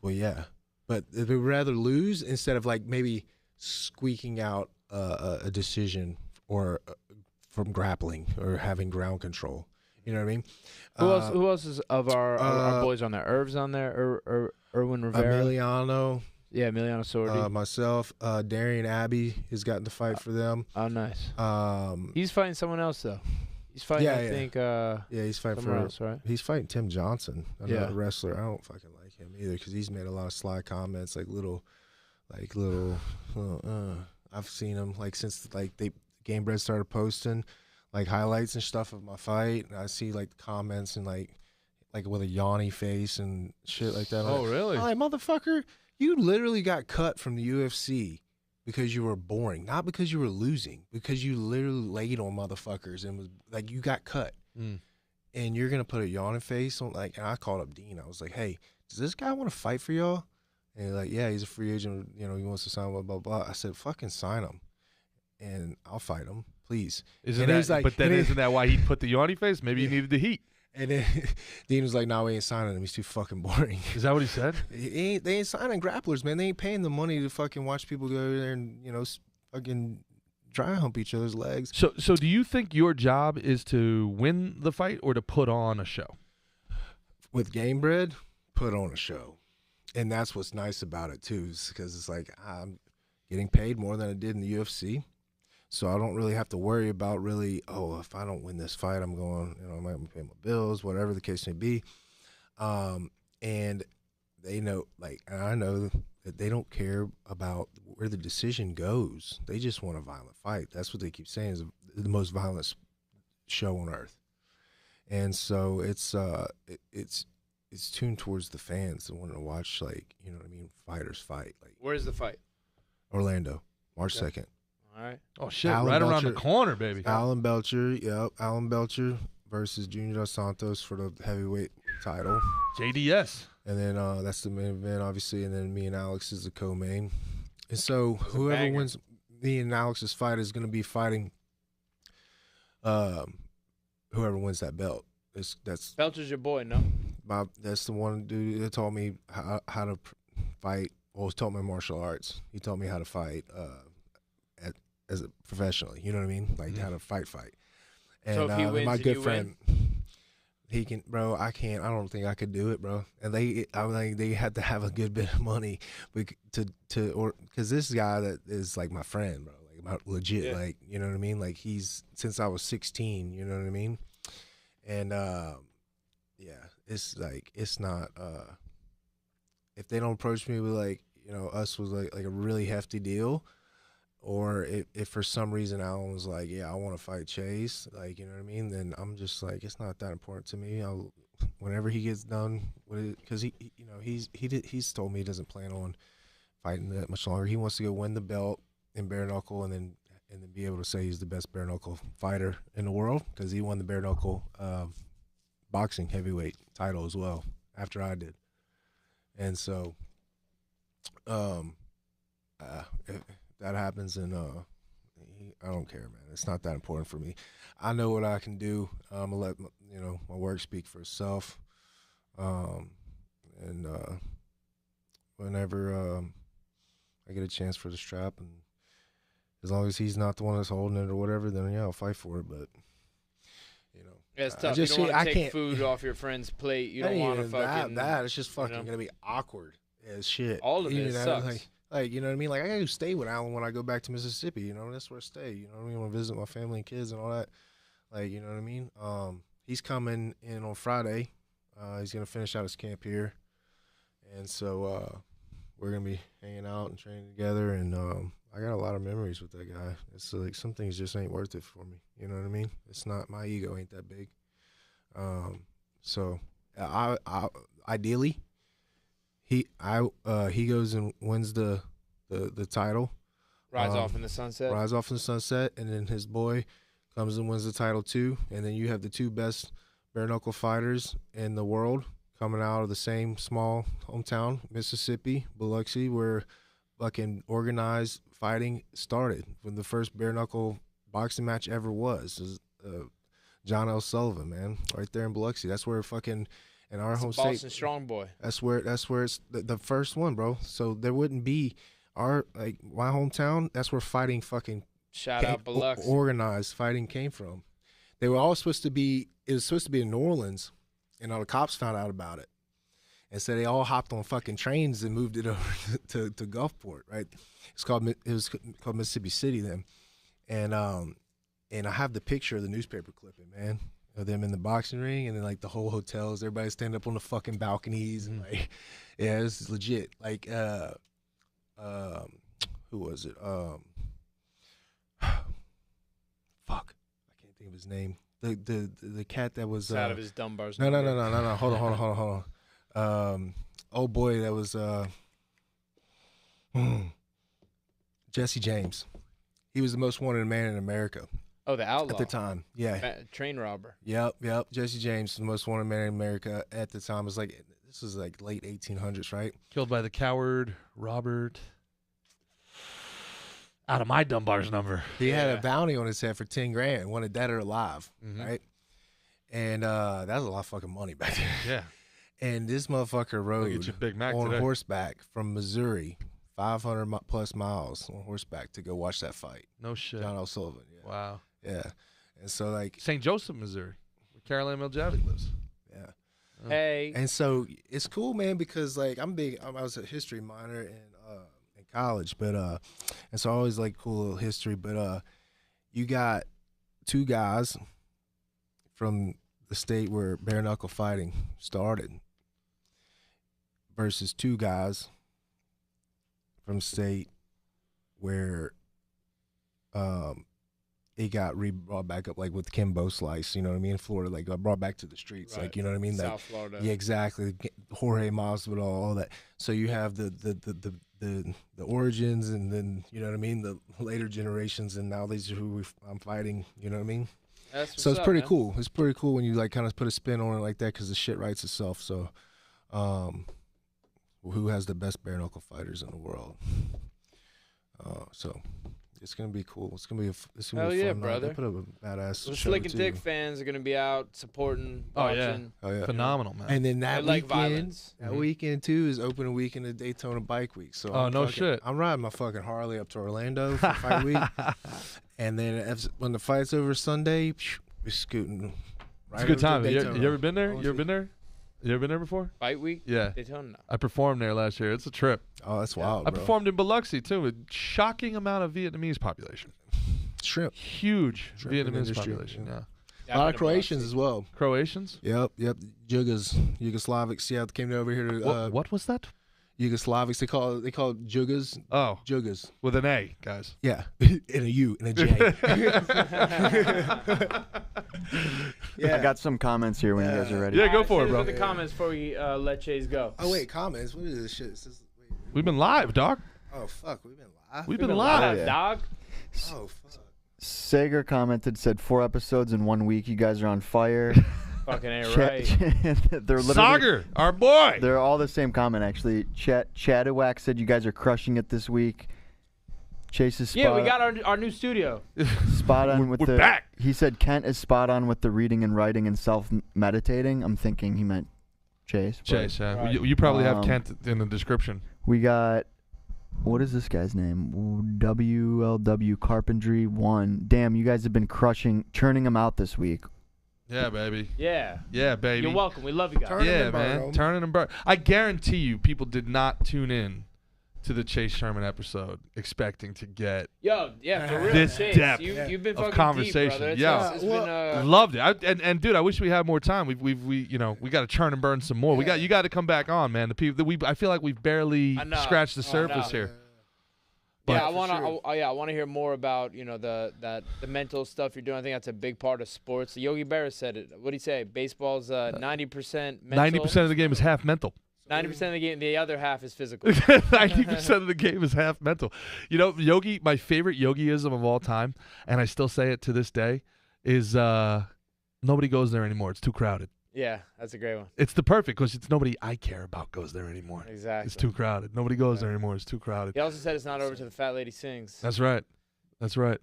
Well, yeah. But they would rather lose instead of like maybe squeaking out a decision or from grappling or having ground control. You know what I mean? Who else is of our boys on there? Irv's on there, or Erwin Rivera? Emiliano. Yeah, Emiliano Sordi. Myself. Darian Abbey has gotten to fight for them. Oh, nice. He's fighting someone else, though. He's fighting, I think. He's fighting somewhere else, right? He's fighting Tim Johnson, another wrestler. I don't fucking like him either, because he's made a lot of sly comments, like little. I've seen him since Gamebred started posting highlights and stuff of my fight, and I see comments and like with a yawny face and shit like that. Oh, really? I'm like, motherfucker, you literally got cut from the UFC because you were boring, not because you were losing, because you literally laid on motherfuckers and was you got cut. And you're gonna put a yawning face on and I called up Dean. I was like, hey, does this guy want to fight for y'all? And he's like, yeah, he's a free agent. He wants to sign, blah, blah, blah. I said, fucking sign him, and I'll fight him, please. Isn't that why he put the yawny face? Maybe he needed the heat. And then Dean was like, no, we ain't signing him. He's too fucking boring. Is that what he said? They ain't signing grapplers, man. They ain't paying the money to fucking watch people go there and, fucking dry hump each other's legs. So do you think your job is to win the fight or to put on a show? With Gamebred, put on a show. And that's what's nice about it, too, because it's like I'm getting paid more than I did in the UFC. So I don't really have to worry about if I don't win this fight, I'm going, I might pay my bills, whatever the case may be. And they know, and I know that they don't care about where the decision goes. They just want a violent fight. That's what they keep saying is the most violent show on earth. And so it's tuned towards the fans that want to watch, fighters fight. Where's the fight? Orlando, March 2nd. All right. Oh, shit, right around the corner, baby. Alan Belcher versus Junior Dos Santos for the heavyweight title. JDS. And then that's the main event, obviously, and then me and Alex is the co-main. And so whoever wins me and Alex's fight is going to be fighting whoever wins that belt. That's Belcher's your boy, no? That's the one dude that taught me how to fight. Well, taught me martial arts. He taught me how to fight as a professionally. You know what I mean? How to fight. And so if he wins, my good you friend, he can, bro. I can't. I don't think I could do it, bro. And they had to have a good bit of money because this guy that is my friend, bro. Legit, you know what I mean? He's since I was 16. You know what I mean? And it's not if they don't approach me with us was a really hefty deal, or if for some reason Alan was I want to fight Chase, you know what I mean, then I'm just it's not that important to me. whenever he gets done with it, because he's told me he doesn't plan on fighting that much longer. He wants to go win the belt in bare knuckle and then be able to say he's the best bare knuckle fighter in the world, because he won the bare knuckle boxing heavyweight title as well after I did. And so if that happens, and I don't care, man. It's not that important for me. I know what I can do. I'm gonna let my work speak for itself. And whenever I get a chance for the strap, and as long as he's not the one that's holding it or whatever, then yeah, I'll fight for it. But yeah, it's tough. You don't want to take food off your friend's plate. You don't want to fucking that. It's just fucking gonna be awkward as shit. All of it sucks. Like, you know what I mean? Like, I gotta stay with Alan when I go back to Mississippi. That's where I stay. You know what I mean? I want to visit my family and kids and all that. Like, you know what I mean? He's coming in on Friday. He's gonna finish out his camp here, and so we're gonna be hanging out and training together. And I got a lot of memories with that guy. It's like some things just ain't worth it for me. You know what I mean? It's not, my ego ain't that big. So I ideally, he goes and wins the title. Rise off in the sunset. Rise off in the sunset, and then his boy comes and wins the title too. And then you have the two best bare knuckle fighters in the world coming out of the same small hometown, Mississippi, Biloxi, where fucking organized fighting started. When the first bare knuckle boxing match ever was John L. Sullivan, man, right there in Biloxi. That's where fucking in our home state. Boston Strong Boy. That's where it's the first one, bro. So there wouldn't be my hometown. That's where fighting fucking shout out Biloxi. Organized fighting came from. They were all supposed to be. It was supposed to be in New Orleans, and all the cops found out about it, and so they all hopped on fucking trains and moved it over to Gulfport. Right? It was called Mississippi City then, and I have the picture of the newspaper clipping, man, of them in the boxing ring, and then like the whole hotels, everybody stand up on the fucking balconies, and like, yeah, this is legit. Like, who was it? Fuck, I can't think of his name. The cat that was out of his dumb bars. No. Hold on. Oh boy, that was Jesse James. He was the most wanted man in America. Oh, the outlaw at the time. Yeah, train robber. Yep. Jesse James, the most wanted man in America at the time. This was like late 1800s, right? Killed by the coward Robert. Out of my Dunbar's number. He had a bounty on his head for 10 grand, wanted dead or alive, right? And that was a lot of fucking money back then. Yeah. And this motherfucker rode Big Mac on today. horseback from Missouri, 500 plus miles on horseback to go watch that fight. No shit. John L. Sullivan. Yeah. Wow. Yeah. And so like St. Joseph, Missouri, where Caroline Miljavik lives. Yeah. Hey. And so it's cool, man, because like I was a history minor in college, but and so I always like cool little history, but you got two guys from the state where bare knuckle fighting started versus two guys from the state where it got brought back up, like with Kimbo Slice, you know what I mean, in Florida, like got brought back to the streets, right. Like, you know what I mean, South like, Florida. Yeah, exactly. Jorge Masvidal, all that. So you have the origins, and then, you know what I mean, the later generations, and now these are who I'm fighting, you know what I mean. So it's pretty cool. It's pretty cool when you like kind of put a spin on it like that, because the shit writes itself. So, who has the best bare knuckle fighters in the world? So it's gonna be cool. It's gonna be Hell be yeah, fun brother. They put up a badass The show Slick and too. Dick fans are gonna be out supporting, watching. Oh yeah, Phenomenal, man. And then that Like weekend, violence. that weekend too is opening weekend of Daytona Bike Week. So no shit. I'm riding my fucking Harley up to Orlando for fight week, and then when the fight's over Sunday, we're scooting. It's a good time. You ever been there? Oh, You ever been there? You ever been there before? Fight week? Yeah. Daytona. No. I performed there last year. It's a trip. Oh, that's wild, I bro. performed in Biloxi too. A shocking amount of Vietnamese population. Shrimp. Huge Shrimp Vietnamese industry, population. yeah. Yeah. A lot of Croatians as well. Croatians? Yep. Yugoslavics. Yeah, came over here to. What was that? Yugoslavics. They call it Jugas. Oh, Jugas. with an A, guys. Yeah, and a U and a J. I got some comments here when you guys are ready. Yeah, go for it, bro. The comments before we let Chase go. Oh wait, comments. What is this shit? Wait. We've been live, dog. Oh fuck, we've been live. We've been live. yeah. dog. Oh fuck. Sager commented, said 4 episodes in 1 week. You guys are on fire. Fucking ain't right. They're literally, Sager, our boy. they're all the same comment, actually. Chatawak said you guys are crushing it this week. Chase is spot Yeah, we got our new studio. spot on with We're the. back. He said Kent is spot on with the reading and writing and self-meditating. I'm thinking he meant Chase. but Chase, Right. you probably have Um, Kent in the description. We got. What is this guy's name? WLW Carpentry 1. Damn, you guys have been churning them out this week. Yeah, baby. Yeah. Yeah, baby. You're welcome. We love you guys. Turn 'em Yeah, and burn man. 'em. Turning and burn. I guarantee you, people did not tune in to the Chase Sherman episode expecting to get Yo, yeah, for real. This Chase, depth you've been of fucking conversation. deep, brother. Yeah. It's been loved it. And dude, I wish we had more time. We got to churn and burn some more. You got to come back on, man. The people that I feel like we've barely I know. scratched the I surface know. here. Yeah, But- I want to. sure. I want to hear more about the mental stuff you're doing. I think that's a big part of sports. Yogi Berra said it. What did he say? Baseball's 90% mental. 90% of the game is half mental. 90% of the game. The other half is physical. 90% of the game is half mental. You know, Yogi, my favorite Yogiism of all time, and I still say it to this day, is nobody goes there anymore. It's too crowded. Yeah, that's a great one. It's the perfect because it's nobody I care about goes there anymore. Exactly. It's too crowded. Nobody goes there anymore. It's too crowded. He also said it's not over till the fat lady sings. That's right. That's right.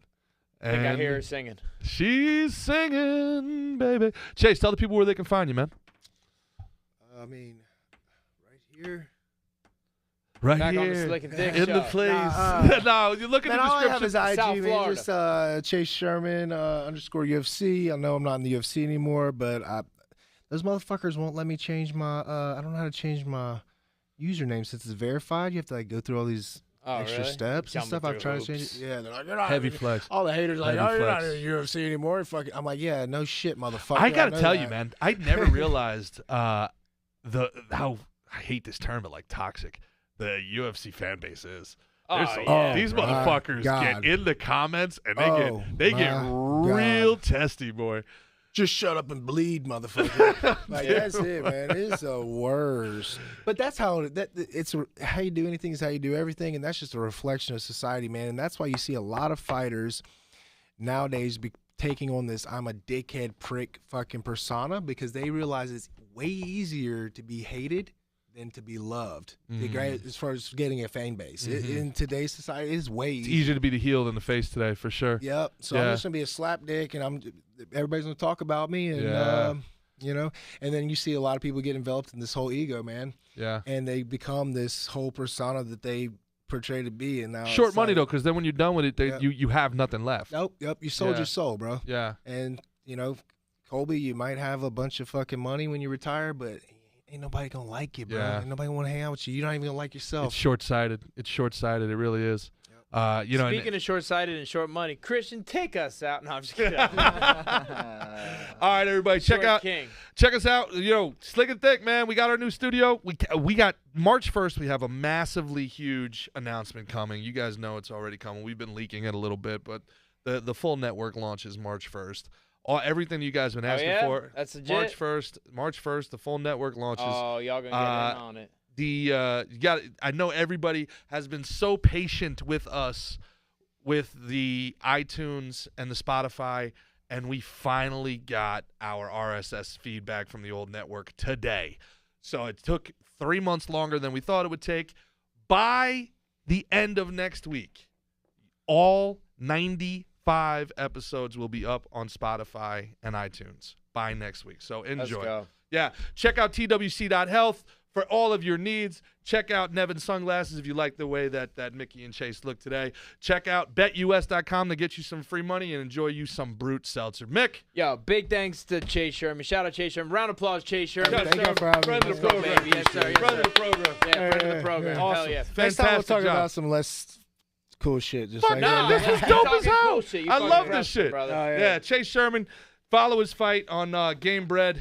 I think I And hear her singing. she's singing, baby. Chase, tell the people where they can find you, man. I mean, right here. Right Back here. on the Slick and Thick in show. the place. No, you look at Man, the all I have description. is IG, South man. Florida. Just Chase Sherman _UFC. I know I'm not in the UFC anymore, but those motherfuckers won't let me change my. I don't know how to change my username since it's verified. You have to like go through all these extra really? steps and Jumble stuff. I've through tried to change hoops. it. Yeah, they're like, you're not Heavy flex. All the haters are like, Heavy oh, you're not flex. in the UFC anymore. Fucking, I'm like, yeah, no shit, motherfucker. I gotta know tell that. you, man. I never realized how I hate this term, but like toxic the UFC fan base is. There's Oh, some- yeah. these my motherfuckers God. get in the comments and Oh, they get my real God. testy, boy. Just shut up and bleed, motherfucker. Like that's it, man. It's the worst. But that's how it's how you do anything is how you do everything, and that's just a reflection of society, man. And that's why you see a lot of fighters nowadays taking on this "I'm a dickhead prick" fucking persona because they realize it's way easier to be hated than to be loved. As far as getting a fan base in today's society, it's way It's easier. easier to be the heel than the face today, for sure. Yep. So I'm Yeah. just gonna be a slap dick, and everybody's gonna talk about me, and Yeah. you know. And then you see a lot of people get enveloped in this whole ego, man, Yeah. and they become this whole persona that they portray to be. And now Short it's money like, though, because then when you're done with it, Yeah. you have nothing left. Nope. Yep. You sold Yeah. your soul, bro. Yeah. And you know, Colby, you might have a bunch of fucking money when you retire, but ain't nobody gonna like you, bro. Yeah. Ain't nobody want to hang out with you. You're not even gonna like It's yourself. short-sighted. It's short-sighted. It really is. You know. Speaking of short-sighted and short money, Christian, take us out. No, I'm just kidding. all right, everybody, check Short out. King. Check us out. Slick and Thick, man. We got our new studio. We got March 1st. We have a massively huge announcement coming. You guys know it's already coming. We've been leaking it a little bit, but the full network launch is March 1st. Everything you guys have been asking yeah? for. That's legit? March 1st, the full network launches. Oh, y'all gonna get in on it. I know everybody has been so patient with us with the iTunes and the Spotify, and we finally got our RSS feedback from the old network today. So it took 3 months longer than we thought it would take. By the end of next week, all 95 episodes will be up on Spotify and iTunes by next week. So enjoy. Let's go. Yeah, check out TWC.HEALTH for all of your needs. Check out Nevin's sunglasses if you like the way that Mickey and Chase look today. Check out BetUS.com to get you some free money and enjoy you some Brute Seltzer. Mick. Yo, big thanks to Chase Sherman. Shout out Chase Sherman. Round of applause, Chase Sherman. Thank you for having me. Friend of the Let's go, program. baby. Yes, sir. Yes, Friend of sir. the program. Yeah, friend of the program. Awesome. Hell yeah. Next time we'll Fantastic talk job. about some less cool shit. Just Fuck like no, No, this man, was you're dope as talking hell. bullshit. You I fucking love crushed this it, shit. brother. Oh, Yeah, Chase Sherman. Follow his fight on Game Bread.